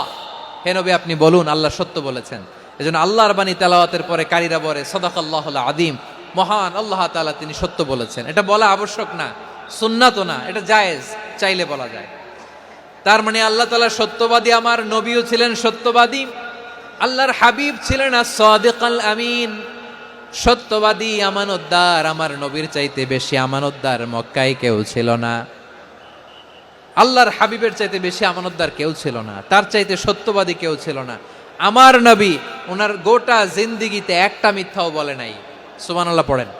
হে নবী আপনি বলুন আল্লাহ সত্য বলেছেন। এজন্য আল্লাহর বাণী তেলাওয়াতের পরে কারীরা বলে সাদাকাল্লাহুল আযীম, মহান আল্লাহ তাআলা তিনি সত্য বলেছেন। এটা বলা আবশ্যক না, সুন্নাতও না, এটা জায়েজ, চাইলে বলা যায়। তার মানে আল্লাহ তাআলা সত্যবাদী, আমার নবীও ছিলেন সত্যবাদী, আল্লাহর হাবিব ছিলেন as-সাদিকাল আমিন, সত্যবাদী আমানতদার। আমার নবীর চাইতে বেশি আমানতদার মক্কায় কেউ ছিল না, আল্লাহর হাবিবের চাইতে বেশি আমানতদার কেউ ছিল না, তার চাইতে সত্যবাদী কেউ ছিল না। আমার নবী ওনার গোটা জিন্দিগিতে একটা মিথ্যাও বলে নাই। সুবহানাল্লাহ পড়েন।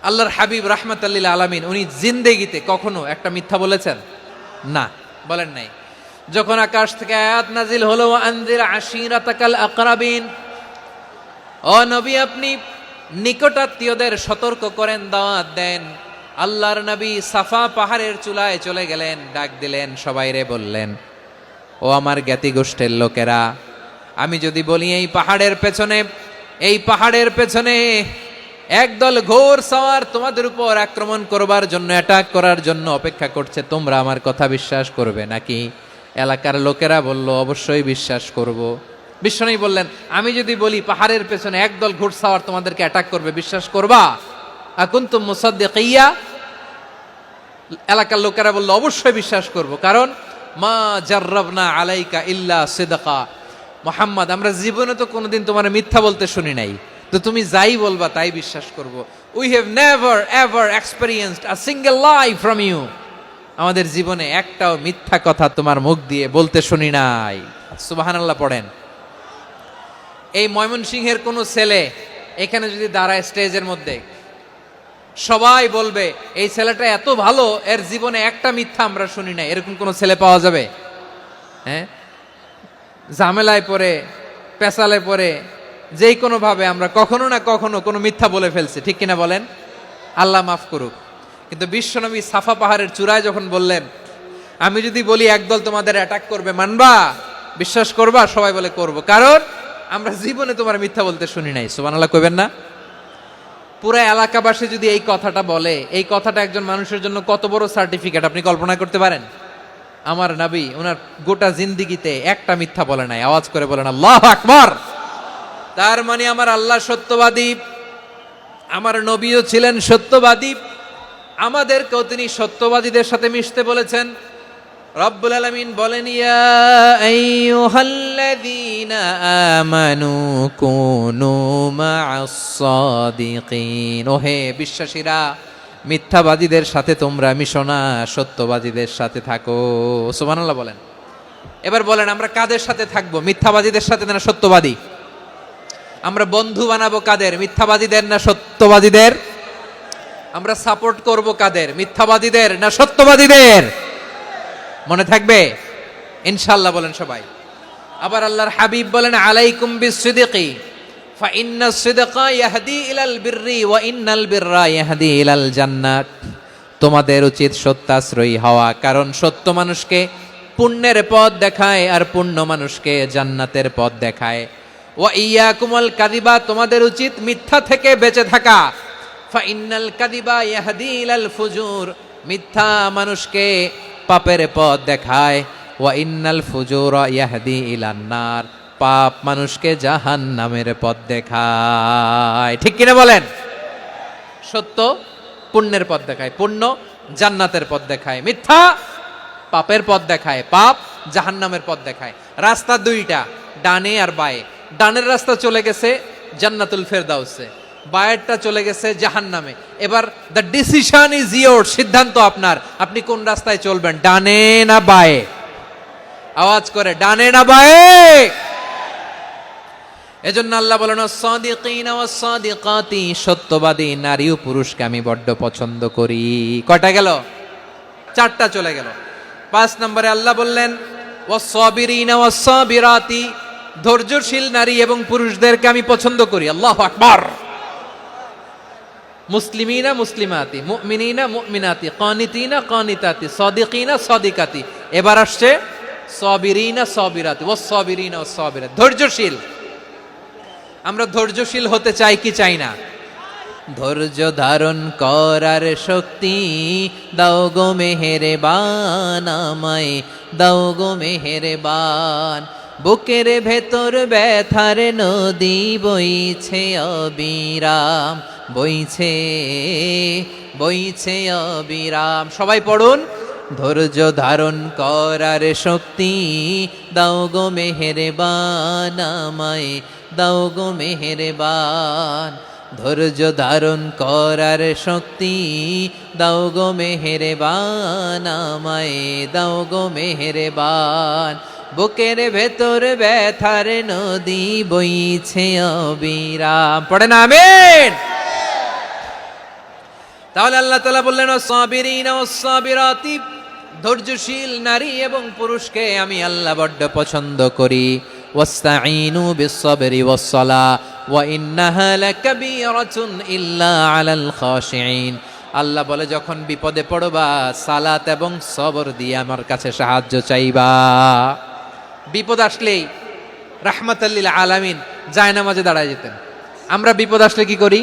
আল্লাহর হাবিব রাহমাতাল লিল আলামিন উনি জিন্দেগিতে কখনো একটা মিথ্যা বলেছেন? না, বলেন নাই। যখন আকাশ থেকে আয়াত নাজিল হলো আনজির আশিরাতাকাল আকরাবিন, ও নবী আপনি নিকটাত্মীয়দের সতর্ক করেন, দাওয়াত দেন। আল্লাহর নবী সাফা পাহাড়ের চূড়ায় চলে গেলেন, ডাক দিলেন, সবাইরে বললেন ও আমার জ্ঞাতি গোষ্ঠীর লোকেরা, আমি যদি বলি এই পাহাড়ের পেছনে একদল ঘোর সওয়ার তোমাদের উপর আক্রমণ করবার জন্য, অ্যাটাক করার জন্য অপেক্ষা করছে, তোমরা আমার কথা বিশ্বাস করবে নাকি? এলাকার লোকেরা বলল অবশ্যই বিশ্বাস করব। বিশ্বনবী বললেন, আমি যদি বলি পাহাড়ের পেছনে একদল ঘুরসাওয়ার তোমাদেরকে অ্যাটাক করবে, বিশ্বাস করবা? আকুনতুম মুসাদ্দিকিয়া? এলাকার লোকেরা বলল, অবশ্যই বিশ্বাস করব, কারণ মা জাররাবনা আলাইকা ইল্লা সিদকা। মুহাম্মদ, আমরা জীবনে তো কোনোদিন তোমার মিথ্যা বলতে শুনি নাই, তো তুমি যাই বলবা তাই বিশ্বাস করব। We have never ever experienced a single lie from you. আমাদের জীবনে একটাও মিথ্যা কথা তোমার মুখ দিয়ে বলতে শুনি নাই। সুবহানাল্লাহ পড়েন। এই ময়মনসিংহের কোনো ছেলে এখানে যদি দাঁড়ায় স্টেজের মধ্যে, সবাই বলবে এই ছেলেটা এত ভালো, এর জীবনে একটা মিথ্যা আমরা শুনি নাই। এরকম কোন ছেলে পাওয়া যাবে? হ্যাঁ, ঝামেলায় পড়ে, পেশালে পড়ে, যেই কোনো ভাবে আমরা কখনো না কখনো কোনো মিথ্যা বলে ফেলছি, ঠিক কিনা বলেন? আল্লাহ মাফ করুক। কিন্তু বিশ্বনবী সাফা পাহাড়ের চূড়ায় যখন বললেন, আমি যদি বলি একদল তোমাদের অ্যাটাক করবে, মানবা? বিশ্বাস করবা? সবাই বলে করব, কারণ আমরা জীবনে তোমার মিথ্যা বলতে শুনি নাই। সুবহানাল্লাহ কইবেন না? পুরা এলাকাবাসী যদি এই কথাটা বলে, এই কথাটা একজন মানুষের জন্য কত বড় সার্টিফিকেট আপনি কল্পনা করতে পারেন? আমার নবী ওনার গোটা জিন্দিগিতে একটা মিথ্যা বলে নাই। আওয়াজ করে বলেন আল্লাহু আকবার। তার মানে আমার আল্লাহ সত্যবাদী, আমার নবীও ছিলেন সত্যবাদী, আমাদেরকেও তিনি সত্যবাদীদের সাথে মিশতে বলেছেন। রব্বুল আলামিন বলেন, ইয়া আইয়ুহাল্লাযীনা আমানু কুনু মা'আস সাদিকিন। ওহে বিশ্বাসীরা, মিথ্যাবাদীদের সাথে তোমরা মিশো না, সত্যবাদীদের সাথে থাকো। সুবহানাল্লাহ বলেন। এবার বলেন, আমরা কাদের সাথে থাকবো? মিথ্যাবাদীদের সাথে না সত্যবাদী? আমরা বন্ধু বানাবো কাদের? মিথ্যাবাদীদের না সত্যবাদীদের? আমরা সাপোর্ট করব কাদের? মিথ্যাবাদীদের না সত্যবাদীদের? মনে থাকবে ইনশাআল্লাহ, বলেন সবাই। আবার আল্লাহর হাবিব বলেন, আলাইকুম বিসসিদকি ফা ইন্নাস সিদকা ইয়াহদি ইলাল বিররি ওয়া ইন্নাল বিররা ইয়াহদি ইলাল জান্নাত। তোমাদের উচিত সত্যাশ্রয়ী হওয়া, কারণ সত্য মানুষকে পুণ্যের পথ দেখায় আর পুণ্য মানুষকে জান্নাতের পথ দেখায়। ওয়া ইয়াকুমুল কাযিবা, তোমাদের উচিত মিথ্যা থেকে বেঁচে থাকা। ফা ইন্নাল কাযিবা ইয়াহদি ইলাল ফুজুর, মিথ্যা মানুষকে পাপের পথ দেখায়। ওয়া ইন্নাল ফুজুরা ইয়াহদি ইলান নার, পাপ মানুষকে জাহান্নামের পথ দেখায়। ঠিক কিনা বলেন? সত্য পুণ্যের পথ দেখায়, পুণ্য জান্নাতের পথ দেখায়, মিথ্যা পাপের পথ দেখায়, পাপ জাহান্নামের পথ দেখায়। রাস্তা দুইটা, ডানে আর বায়ে। ডানের রাস্তা চলে গেছে জান্নাতুল ফেরদাউসে, বায়েরটা চলে গেছে জাহান্নামে। এবার দ্য ডিসিশন ইজ ইয়োর, সিদ্ধান্ত আপনার, আপনি কোন রাস্তায় চলবেন, ডানে না বায়ে? আওয়াজ করে, ডানে না বায়ে? এজন্য আল্লাহ বলেন, সাদিকিনা ওয়াস সাদিকাতি, সত্যবাদী নারী ও পুরুষকে আমি বড্ড পছন্দ করি। কয়টা গেল? চারটা চলে গেল। 5 নম্বরে আল্লাহ বললেন, ওয়াস সাবিরিনা ওয়াস সাবিরাতি, ধৈর্যশীল নারী এবং পুরুষদেরকে আমি পছন্দ করি। আল্লাহু আকবার। মুসলিমিনা মুসলিমাতি, মুমিনিনা মুমিনাতি, কানিতিনা কানিতাতি, সাদিকিনা সাদিকাতি। এবার আসছে সাবিরিনা সাবিরাতি, ওয়াস সাবিরিনা ওয়াস সাবিরাত, ধৈর্যশীল। আমরা ধৈর্যশীল হতে চাই কি চাই না? ধৈর্য ধারণ করার শক্তি দাও গো মেহেরবান, আমায় দাও গো মেহেরবান। বুকের ভেতর ব্যথার নদী বইছে অবিরাম, বইছে বইছে অবিরাম। সবাই পড়ুন, ধৈর্য ধারণ করার শক্তি দাও গো মেহেরবান, আমায় দাও গো মেহেরবান। ধৈর্য ধারণ করার শক্তি দাও গো মেহেরবান, আমায় দাও গো মেহেরবান। বুকের ভেতর ব্যথার নদী বইছে অবিরাম। পড়েন আমিন। তাহলে আল্লাহ তাআলা বললেন, সাবিরিনা ওয়াস সাবিরাতি, ধৈর্যশীল নারী এবং পুরুষকে আমি আল্লাহ বড্ড পছন্দ করি। ওয়াস্তাঈনু বিস-সাবরি ওয়াস-সালাহ ওয়া ইন্নাহা লাকাবীরাতুন ইল্লা আলাল খাশিঈন। আল্লাহ বলে, যখন বিপদে পড়বা সালাত এবং সবর দিয়ে আমার কাছে সাহায্য চাইবা। বিপদ আসলেই রাহমাতাল লিল আলামিন জায়নামাজে দাঁড়ায় যেতেন। আমরা বিপদ আসলে কি করি?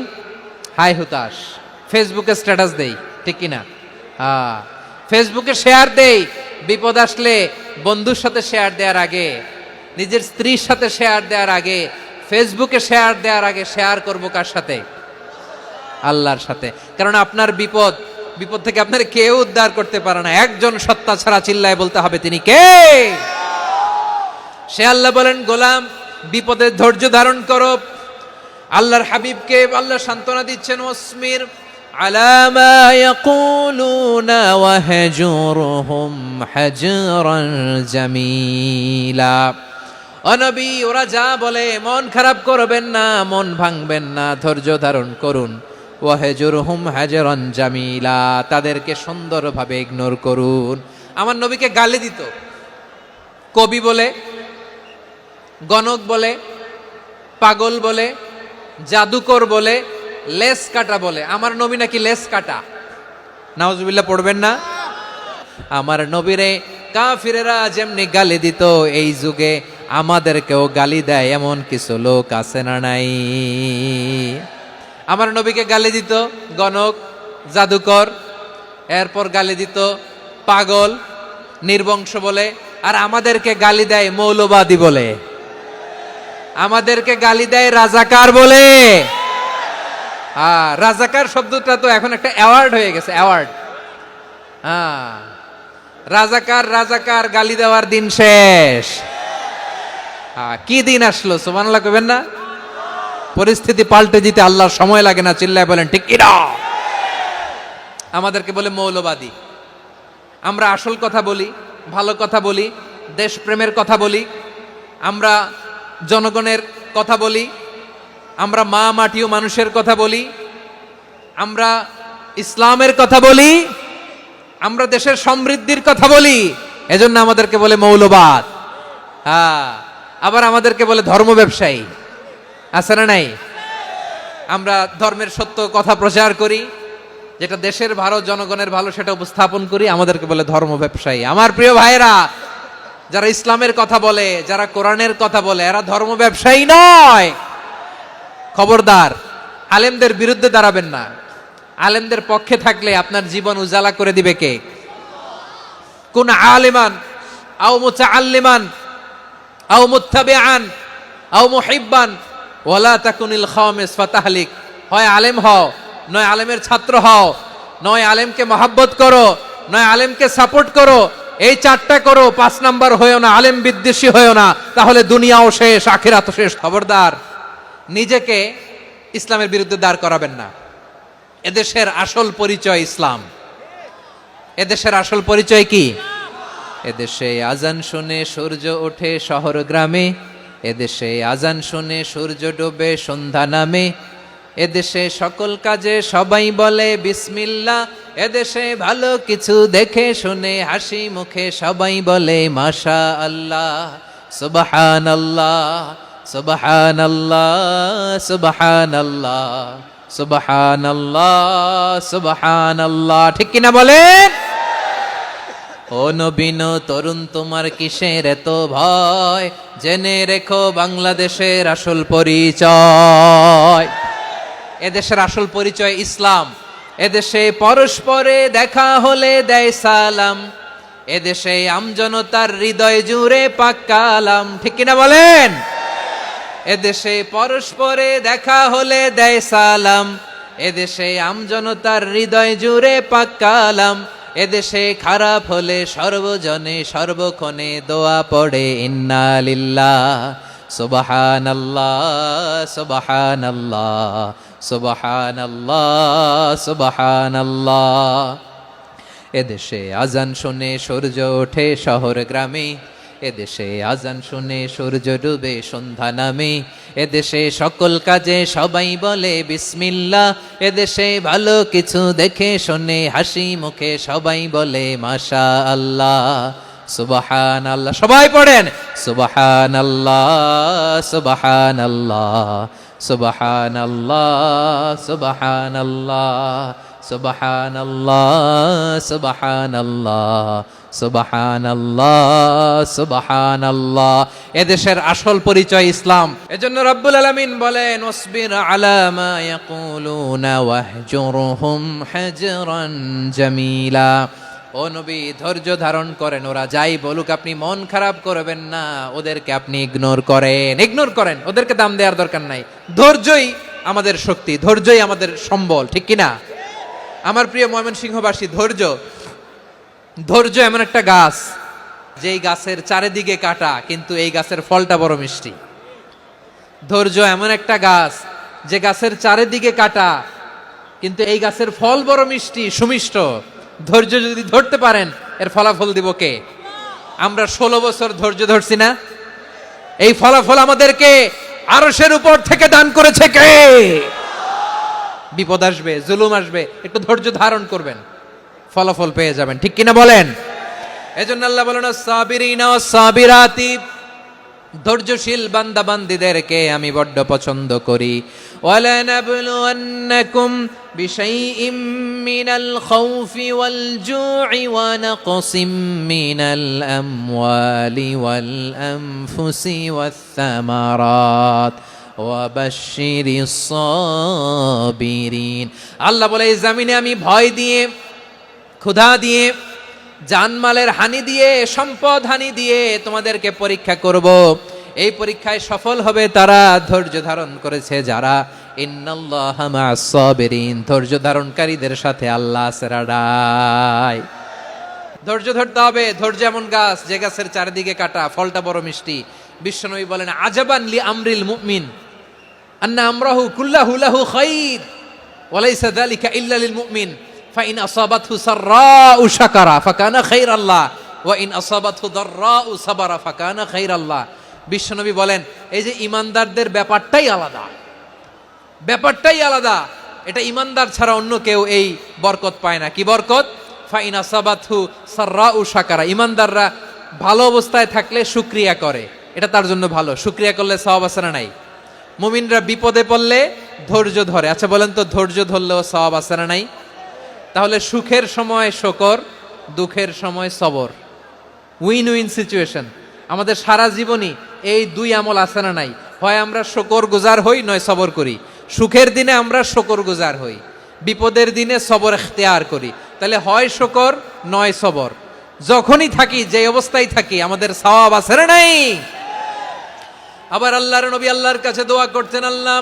হাই হুতাশ, ফেসবুকে স্ট্যাটাস দেই, ঠিক কিনা? ফেসবুকে শেয়ার দেই। বিপদ আসলে বন্ধুর সাথে শেয়ার দেওয়ার আগে নিজের স্ত্রীর সাথে শেয়ার দেওয়ার আগে, ফেসবুকে শেয়ার দেওয়ার আগে শেয়ার করবো কার সাথে? আল্লাহর সাথে। কারণ আপনার বিপদ থেকে আপনার কেউ উদ্ধার করতে পারে না, একজন সত্তা ছাড়া। চিল্লায় বলতে হবে তিনি কে? সে আল্লাহ বলেন, গোলাম বিপদে ধৈর্য ধারণ করো। আল্লাহর হাবিবকে আল্লাহ সান্ত্বনা দিচ্ছেন, ওয়াসমির আলা মা ইয়াকুলুনা ওয়াহজুরহুম হাজরান জামিলা। ও নবী, ওরা যা বলে মন খারাপ করবেন না, মন ভাঙবেন না, ধৈর্য ধারণ করুন। ওয়াহজুরহুম হাজরান জামিলা, তাদেরকে সুন্দরভাবে ইগনোর করুন। আমার নবীকে গালি দিত কবি বলে, গণক বলে, পাগল বলে, জাদুকর বলে, লেস কাটা বলে। আমার নবী নাকি লেস কাটা? নাউজুবিল্লাহ পড়বেন না? আমার নবীরে কাফিরেরা যেমনি গালি দিত, এই যুগে আমাদেরকেও গালি দেয় এমন কিছু লোক আছে না নাই? আমার নবীকে গালি দিত গণক, জাদুকর, এরপর গালি দিত পাগল, নির্বংশ বলে, আর আমাদেরকে গালি দেয় মৌলবাদী বলে, আমাদেরকে গালি দেয় রাজাকার বলে। রাজাকার শব্দটা তো এখন একটা অ্যাওয়ার্ড হয়ে গেছে, অ্যাওয়ার্ড। রাজাকার রাজাকার গালি দেওয়ার দিন শেষ। কি দিন আসলো, সুবহানাল্লাহ কইবেন না? পরিস্থিতি পাল্টে দিতে আল্লাহর সময় লাগে না। চিল্লায় বলেন ঠিক কিনা? আমাদেরকে বলে মৌলবাদী। আমরা আসল কথা বলি, ভালো কথা বলি, দেশপ্রেমের কথা বলি, আমরা জনগণের কথা বলি, আমরা মা মাটি ও মানুষের কথা বলি, আমরা ইসলামের কথা বলি, আমরা দেশের সমৃদ্ধির কথা বলি। এজন্য আমাদেরকে বলে মৌলবাদ। আবার আমাদেরকে বলে ধর্ম ব্যবসায়ী। আছে না নাই? আমরা ধর্মের সত্য কথা প্রচার করি, যেটা দেশের ভালো, জনগণের ভালো, সেটা উপস্থাপন করি, আমাদেরকে বলে ধর্ম ব্যবসায়ী। আমার প্রিয় ভাইরা, যারা ইসলামের কথা বলে, যারা কোরআনের কথা বলে, এরা ধর্ম ব্যবসায়ী নয়। খবরদার, আলেমদের বিরুদ্ধে দাঁড়াবেন না। আলেমদের পক্ষে থাকলে আপনার জীবন উজালা করে দিবে কে? কুন আলিমান আও মুতাআল্লিমান আও মুত্তাবিআন আও মুহিব্বান ওয়ালা তাকুনিল খামিস ফাতাহলিক। হয় আলেম হও, নয় আলেমের ছাত্র হও, নয় আলেমকে মহাব্বত করো, নয় আলেমকে সাপোর্ট করো। এই চারটা করো, 5 নাম্বার হয়েও না, আলেম বিদ্বেষী হয়েও না, তাহলে দুনিয়াও শেষ, আখিরাতও শেষ। খবরদার, নিজেকে ইসলামের বিরুদ্ধে দাঁড় করাবেন না। এদেশের আসল পরিচয় ইসলাম। এদেশের আসল পরিচয় কি? এদেশে আজান শুনে সূর্য ওঠে শহর গ্রামে, এদেশে আজান শুনে সূর্য ডোবে সন্ধ্যা নামে, এদেশে সকল কাজে সবাই বলে বিসমিল্লাহ, এদেশে ভালো কিছু দেখে শুনে হাসি মুখে সবাই বলে মাশা আল্লাহ, সুবহানাল্লাহ, সুবহানাল্লাহ, সুবহানাল্লাহ, সুবহানাল্লাহ, সুবহানাল্লাহ। ঠিক কিনা বলেন? ও নবীন তরুণ, তোমার কিসের এত ভয়? জেনে রেখো বাংলাদেশের আসল পরিচয়। এদেশের আসল পরিচয় ইসলাম। এদেশে পরস্পরে দেখা হলে দেয় সালাম, এদেশে আমজনতার হৃদয় জুড়ে পাক কালাম। ঠিক কিনা বলেন? এদেশে পরস্পরে দেখা হলে দেয় সালাম, এদেশে আমজনতার হৃদয় জুড়ে পাক কালাম, এদেশে খারাপ হলে সর্বজনে সর্বক্ষণে দোয়া পড়ে ইন্না লিল্লাহ, সুবহানাল্লাহ, সুবহানাল্লাহ, সুবহানাল্লাহ, সুবহানাল্লাহ। এদেশে আজান শুনে সূর্য ওঠে শহর গ্রামে, এদেশে আজান শুনে সূর্য ডুবে সন্ধ্যা নামে, এদেশে সকল কাজে সবাই বলে বিসমিল্লাহ, এদেশে ভালো কিছু দেখে শুনে হাসি মুখে সবাই বলে মাশা আল্লাহ, সুবহানাল্লাহ। সবাই পড়েন সুবহানাল্লাহ, সুবহানাল্লাহ, সুবহানাল্লাহ, সুবহানাল্লাহ, সুবহানাল্লাহ, সুবহানাল্লাহ, সুবহানাল্লাহ, সুবহানাল্লাহ। এদেশের আসল পরিচয় ইসলাম। এজন্য রব্বুল আলামিন বলেন ওয়াসবির আলা মা ইয়াকুলুনা ওয়াহজুরহুম হাজরান জামিলা। ও নবী ধৈর্য ধারণ করেন, ওরা যাই বলুক আপনি মন খারাপ করবেন না, ওদেরকে আপনি ইগনোর করেন, ওদেরকে দাম দেওয়ার দরকার নাই। ধৈর্যই আমাদের শক্তি, ধৈর্যই আমাদের সম্বল, ঠিক কিনা? আমার প্রিয় ময়মনসিংহবাসী, ধৈর্য এমন একটা গাছ, যেই গাছের চারিদিকে কাটা কিন্তু এই গাছের ফলটা বড় মিষ্টি। ধৈর্য এমন একটা গাছ, যে গাছের চারিদিকে কাটা কিন্তু এই গাছের ফল বড় মিষ্টি, সুমিষ্ট। ধৈর্য যদি ধরতে পারেন, এর ফলাফল দিব কে? আমরা 16 বছর ধৈর্য ধরছি না? এই ফলাফল আমাদেরকে আরশের উপর থেকে দান করেছে কে? বিপদ আসবে, জুলুম আসবে, একটু ধৈর্য ধারণ করবেন, ফলাফল পেয়ে যাবেন, ঠিক কিনা বলেন? এজন্য আল্লাহ বলেন সাবিরিনা ওয়াস সাবিরাতি, ধৈর্যশীল বান্দা বান্দীদেরকে আমি বড্ড পছন্দ করি। ওয়ালা নাবলুওয়ান্নাকুম বিশাইইম মিনাল খাউফি ওয়াল জু'i ওয়া নাকসিম মিনাল আমওয়ালি ওয়াল আনফুসি ওয়াস সামারাত ওয়া বাশশিরিস সাবিরিন। আল্লাহ বলে এই জমিনে আমি ভয় দিয়ে, ক্ষুধা দিয়ে, জানমালের হানি দিয়ে, সম্পদ হানি দিয়ে তোমাদেরকে পরীক্ষা করব। এই পরীক্ষায় সফল হবে তারা ধৈর্য ধারণ করেছে যারা। ইন্নাল্লাহা মা'আস সাবিরিন, ধৈর্য ধারণকারীদের সাথে আল্লাহ আছে রাডাই। ধৈর্য ধরতে হবে। ধৈর্য এমন গাছ, যে গাছের চারিদিকে কাটা, ফলটা বড় মিষ্টি। বিশ্বনবী বলেন আজাবান লি আমরিল মুমিন আন্না আমরাহু কুল্লাহু লাহু খাইর ওয়া লাইসা যালিকা ইল্লা লিল মুমিন ফাইন আসাবাতহু সাররাউ শাকারা ফাকানা খাইরাল্লাহ ওয়া ইন আসাবাতহু দাররাউ সাবারা ফাকানা খাইরাল্লাহ। বিশ্বনবী বলেন এই যে ইমানদারদের ব্যাপারটাই আলাদা, ব্যাপারটাই আলাদা। এটা ইমানদার ছাড়া অন্য কেউ এই বরকত পায় না। কি বরকত? ফাইন আসাবাতহু সাররাউ শাকারা, ইমানদাররা ভালো অবস্থায় থাকলে শুকরিয়া করে, এটা তার জন্য ভালো। শুকরিয়া করলে সওয়াব আছে না নাই? মুমিনরা বিপদে পড়লে ধৈর্য ধরে। আচ্ছা বলেন তো, ধৈর্য ধরলেও সওয়াব আছে না নাই? তাহলে সুখের সময় শুকর, দুঃখের সময় সবর, উইন উইন সিচুয়েশন। আমাদের সারা জীবনই এই দুই আমল আছে না নাই? হয় আমরা শুকর গুজার হই, নয় সবর করি। সুখের দিনে আমরা শুকর গুজার হই, বিপদের দিনে সবর ইখতিয়ার করি। তাহলে হয় শুকর নয় সবর। যখনই থাকি, যে অবস্থায় থাকি, আমাদের সওয়াব আছে না নাই? আবার আল্লাহর নবী আল্লাহর কাছে দোয়া করতেন, আল্লাহ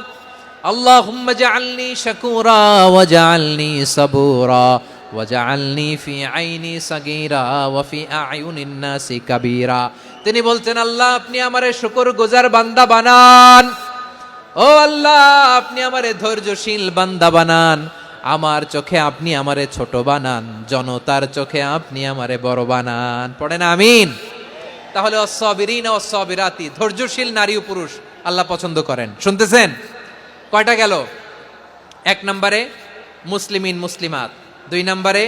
আল্লাহুম্মা জাআলনি শাকুরা ওয়া জাআলনি সাবুরা ওয়া জাআলনি ফি আইনি সাগীরা ওয়া ফি আ'য়ুনিন নাসি কাবীরা। তিনি বলতেন আল্লাহ আপনি আমারে শুকরগুজার বান্দা বানান, ও আল্লাহ আপনি আমারে ধৈর্যশীল বান্দা বানান, আমার চোখে আপনি আমারে ছোট বানান, জনতার চোখে আপনি আমারে বড় বানান। পড়েন আমিন। তাহলে অস-সাবিরিনা ওয়াস-সাবিরাতি, ধৈর্যশীল নারী ও পুরুষ আল্লাহ পছন্দ করেন। শুনতেছেন? কয়টা গেল? 1 নম্বরে মুসলিমিন মুসলিমাত, 2 নম্বরে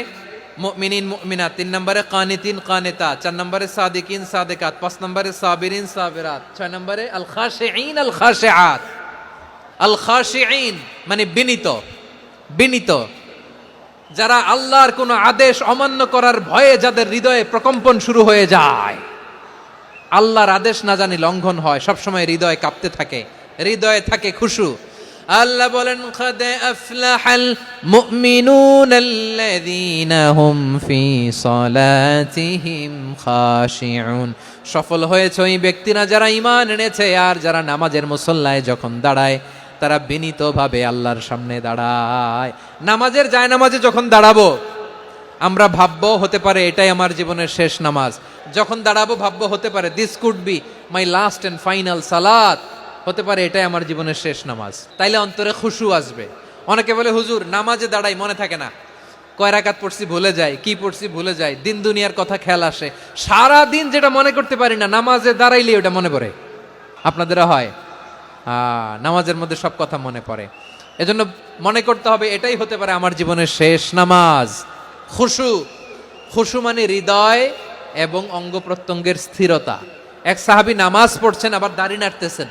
মুমিনিন মুমিনাত, 3 নম্বরে কানিতিন কানিতাত, 4 নম্বরে সাদিকিন সাদিকাত, 5 নম্বরে সাবিরিন সাবিরাত, 6 নম্বরে আল খাশিঈন আল খাশিআত। আল খাশিঈন মানে বিনীত, বিনীত, যারা আল্লাহর কোনো আদেশ অমান্য করার ভয়ে যাদের হৃদয়ে প্রকম্পন শুরু হয়ে যায়, আল্লাহর আদেশ না জানি লঙ্ঘন হয়, সবসময় হৃদয় কাঁপতে থাকে, হৃদয়ে থাকে খুশু। আল্লাহ বলেন কাদ আফলাহাল মুমিনুনাল্লাযীনা হুম ফি সালাতিহিম খাশিউন, সফল হয়েছে ওই ব্যক্তিরা যারা ঈমান এনেছে আর যারা নামাজের মুসল্লায় যখন দাঁড়ায় তারা বিনীতভাবে আল্লাহর সামনে দাঁড়ায়। নামাজের জায়নামাজে যখন দাঁড়াবো আমরা ভাববো হতে পারে এটাই আমার জীবনের শেষ নামাজ। যখন দাঁড়াবো ভাববো হতে পারে this could be my last and final সালাত, হতে পারে এটাই আমার জীবনের শেষ নামাজ। তাইলে অন্তরে খুশু আসবে। অনেকে বলে হুজুর নামাজে দাঁড়াই মনে থাকে না, কয় রাকাত পড়ছি ভুলে যাই, কি পড়ছি ভুলে যাই, দিন দুনিয়ার কথা খেয়াল আসে, সারা দিন যেটা মনে করতে পারি না নামাজে দাঁড়াইলে ওটা মনে পড়ে। আপনাদেরও হয়? নামাজের মধ্যে সব কথা মনে পড়ে। এজন্য মনে করতে হবে এটাই হতে পারে আমার জীবনের শেষ নামাজ। খুশু, খুশু মানে হৃদয় এবং অঙ্গ প্রত্যঙ্গের স্থিরতা। এক সাহাবী নামাজ পড়ছেন আবার দাড়ি নাড়তেছেন,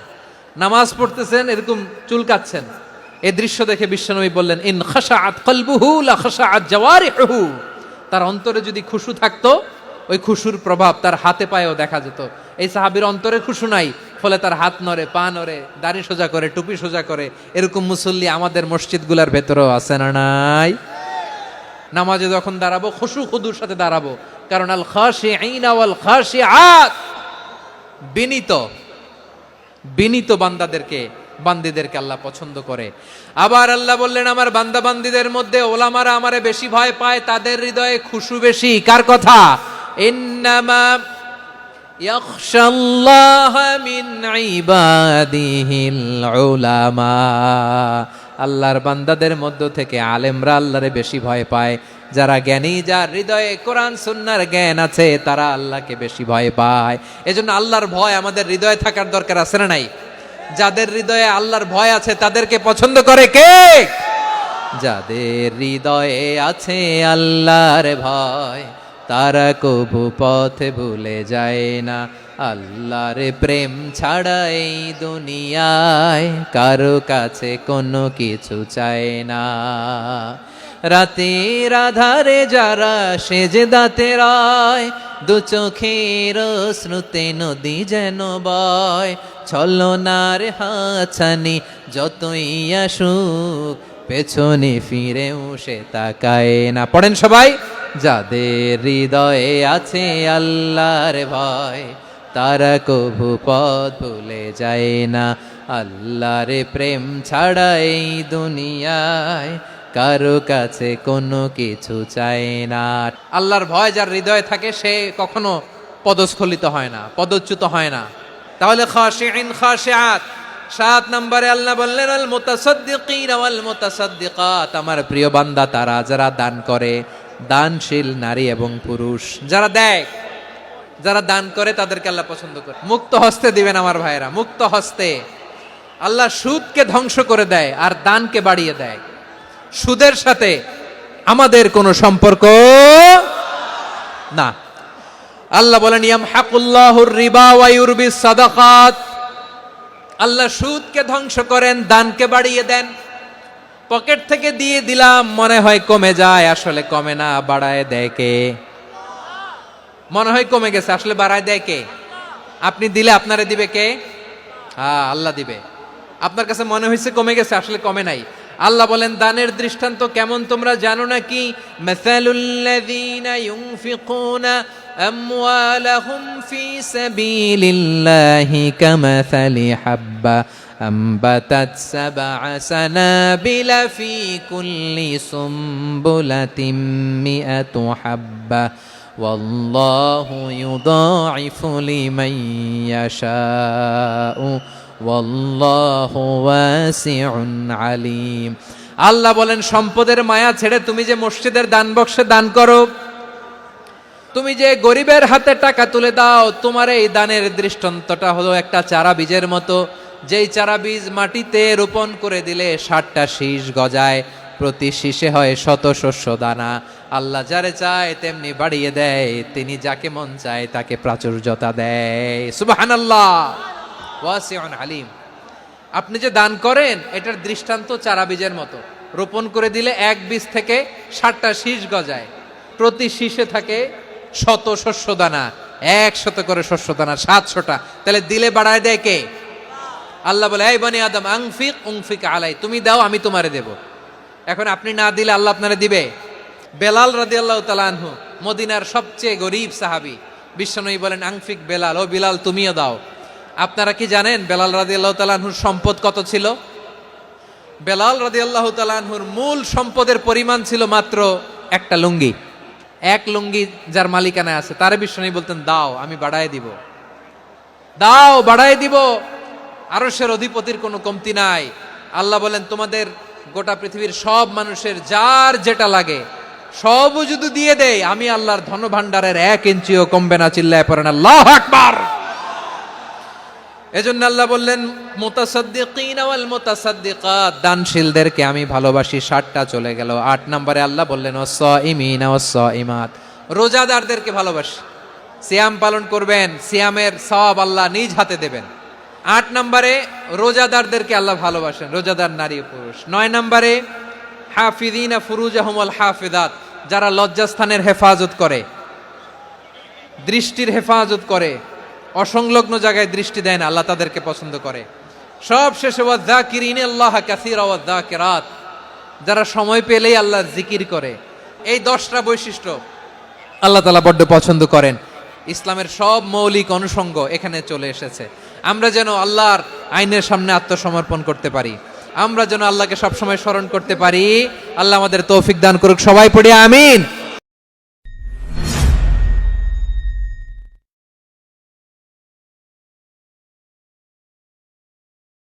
নামাজ পড়তেছেন এরকম চুলকাচ্ছেন। এই দৃশ্য দেখে বিশ্বনবী বললেন ইন খাশাআত কলবুহু লা খাশাআত জাওয়ারিহু, তার অন্তরে যদি খুশু থাকতো ওই খুশুর প্রভাব তার হাতে পায়েও দেখা যেত। এই সাহাবীর অন্তরে খুশু নাই, ফলে তার হাত নড়ে, পা নড়ে, দাড়ি সোজা করে, টুপি সোজা করে। এরকম মুসল্লি আমাদের মসজিদগুলোর ভেতরেও আছে না নাই? নামাজে যখন দাঁড়াবো খুশু খুদুর সাথে দাঁড়াবো, কারণ আল খাশিঈনা ওয়াল খাশিআত, বিনীত বিনীত বান্দিদেরকে আল্লাহ পছন্দ করে। আবার আল্লাহ বললেন, আমার বান্দা বান্দিদের মধ্যে ওলামারা আমারে বেশি ভয় পায়, তাদের হৃদয়ে খুশু বেশি। কার কথা? ইন্নামা ইয়াখশাল্লাহ মিন ইবাদিহিল উলামা, আল্লাহর বান্দাদের মধ্য থেকে আলেমরা আল্লাহরে বেশি ভয় পায়। যারা জ্ঞানী, যার হৃদয়ে কোরআন সুন্নাহর জ্ঞান আছে, তারা আল্লাহকে বেশি ভয় পায়। এজন্য আল্লাহর ভয় আমাদের হৃদয়ে থাকার দরকার আছে না নাই? যাদের হৃদয়ে আল্লাহর ভয় আছে তাদেরকে পছন্দ করে কে? যাদের হৃদয়ে আছে আল্লাহর ভয়, তারা কবু পথ ভুলে যায় না। আল্লাহর প্রেম ছাড়া এই দুনিয়ায় কারো কাছে কোনো কিছু চায় না। রাতের আধারে যারা সেজদাতে রয়, দু চোখের শ্রুতে নদী যেন বয়। ছলনার হাতছানি যতই আসুক, পেছনে ফিরেও সে তাকায় না। পড়েন সবাই। যাদের হৃদয়ে আছে আল্লাহর ভয়, তারা কভু পথ ভুলে যায় না। আল্লাহর প্রেম ছাড়া এই দুনিয়ায় কারো কাছে কোনো কিছু চায় না। আল্লাহর ভয় যার হৃদয়ে থাকে সে কখনো পদস্খলিত হয় না, পদচ্যুত হয় না। তাহলে খাশিঈন খাশিআত। 7 নম্বরে আল্লাহ বললেন, আল মুতাসাদ্দিকিন ওয়াল মুতাসাদ্দিকাত, আমার প্রিয় বান্দা তারা যারা দান করে, দানশীল নারী এবং পুরুষ যারা দেয়, যারা দান করে তাদেরকে আল্লাহ পছন্দ করে। মুক্ত হস্তে দিবেন আমার ভাইরা, মুক্ত হস্তে। আল্লাহ সুদকে ধ্বংস করে দেয় আর দানকে বাড়িয়ে দেয়। সুদের সাথে আমাদের কোনো সম্পর্ক না। আল্লাহ বলেন, ইয়ামহাকুল্লাহুর রিবা ওয়া ইউরবিস সাদাকাত, আল্লাহ সুদকে ধ্বংস করেন, দানকে বাড়িয়ে দেন। পকেট থেকে দিয়ে দিলাম, মনে হয় কমে যায়, আসলে কমে না, বাড়ায় দেয় কে? মনে হয় কমে গেছে, আসলে বাড়ায় দেয় কে? আপনি দিলে আপনারে দিবে কে? হ্যাঁ, আল্লাহ দিবে। আপনার কাছে মনে হয়েছে কমে গেছে, আসলে কমে নাই। আল্লাহ বলেন, দানের দৃষ্টান্ত কেমন তোমরা জানো নাকি? মাসালুল্লাযীনা ইউনফিকুনা আমওয়ালাহুম ফি সাবিলিল্লাহি কামাসালি হাব্বা আম্বাতাত সাবআ সানাবিলা ফি কুল্লি সুমবুলাতিন মিআতু হাব্বা ওয়াল্লাহু ইউদাঈফু লিমান ইয়াশাউ ওয়াল্লাহু ওয়াসিউন আলিম। আল্লাহ বলেন, সম্পদের মায়া ছেড়ে তুমি যে মসজিদের দান বক্সে দান করো, তুমি যে গরিবের হাতে টাকা তুলে দাও, তোমার এই দানের দৃষ্টান্তটা হলো একটা চারা বীজের মতো। যেই চারা বীজ মাটিতে রোপণ করে দিলে 60টা শীষ গজায়, প্রতি শীষে হয় শত শস্য দানা। আল্লাহ যারে চায় তেমনি বাড়িয়ে দেয়, তিনি যাকে মন চায় তাকে প্রাচুর্যতা দেয়। সুবহানাল্লাহ, ওয়াসিউন আলিম। আপনি যে দান করেন এটার দৃষ্টান্ত চারা বীজের মতো। রোপণ করে দিলে এক বীজ থেকে 60টা শীষ গজায়, প্রতি শীষে থাকে শত শস্য দানা, 100 করে শস্য দানা, 700টা। তাহলে দিলে বাড়ায় দেয় কে? আল্লাহ বলে, এই বনি আদম আনফিক উনফিক আলাই, তুমি দাও আমি তোমারে দেব। এখন আপনি না দিলে আল্লাহ আপনারে দিবে? বেলাল রাদিয়াল্লাহু তাআলা আনহু, মদিনার সবচেয়ে গরীব সাহাবী, বিশ্বনবী বলেন, আনফিক বেলাল, ও বিলাল তুমিও দাও। আপনারা কি জানেন বেলাল রাদিয়াল্লাহু তাআলা আনহুর সম্পদ কত ছিল? বেলাল রাদিয়াল্লাহু তাআলা আনহুর মূল সম্পদের পরিমাণ ছিল মাত্র একটা লুঙ্গি। এক লুঙ্গি যার মালিকানায় আছে তারে বিশ্বনবী বলতেন, দাও আমি বাড়ায় দিব, দাও বাড়ায় দিব। আরশের অধিপতির কোনো কমতি নাই। আল্লাহ বলেন, তোমাদের গোটা পৃথিবীর সব মানুষের যার যেটা লাগে সবও যদি দিয়ে দেয়, আমি আল্লাহর ধনভাণ্ডারের 1 ইঞ্চিও কমবে না। চিল্লায় পড়েন আল্লাহু আকবার। এজন্য আল্লাহ বললেন, মুতাসাদ্দিকিন ওয়াল মুতাসাদ্দিকাত, দানশীলদেরকে আমি ভালোবাসি। 60টা চলে গেল। 8 নম্বরে আল্লাহ বললেন, ওয়াস-সাইমিন ওয়াস-সাইমাত, রোজাদারদেরকে ভালোবাসি। সিয়াম পালন করবেন, সিয়ামের সওয়াব আল্লাহ নিজ হাতে দেবেন। 8 নম্বরে রোজাদারদেরকে আল্লাহ ভালোবাসেন, রোজাদার নারী ও পুরুষ। 9 নম্বরে হাফিযিনা ফুরুজাহুম ওয়াল হাফিযাত, যারা লজ্জাস্থানের হেফাজত করে, দৃষ্টির হেফাজত করে, অসংলগ্ন জায়গায় দৃষ্টি দেয় না, আল্লাহ তাদেরকে পছন্দ করে। সব শেষে ওয়াযাকিরিনাল্লাহ কাসীরা ওয়াযাকিরাত, যারা সময় পেলেই আল্লাহর জিকির করে, এই 10টা বৈশিষ্ট্য আল্লাহ তাআলা বড্ড পছন্দ করেন। ইসলামের সব মৌলিক অনুষঙ্গ এখানে চলে এসেছে। আমরা যেন আল্লাহর আইনের সামনে আত্মসমর্পণ করতে পারি, আমরা যেন আল্লাহকে সবসময় স্মরণ করতে পারি। আল্লাহ আমাদের তৌফিক দান করুক। সবাই পড়ি আমিন।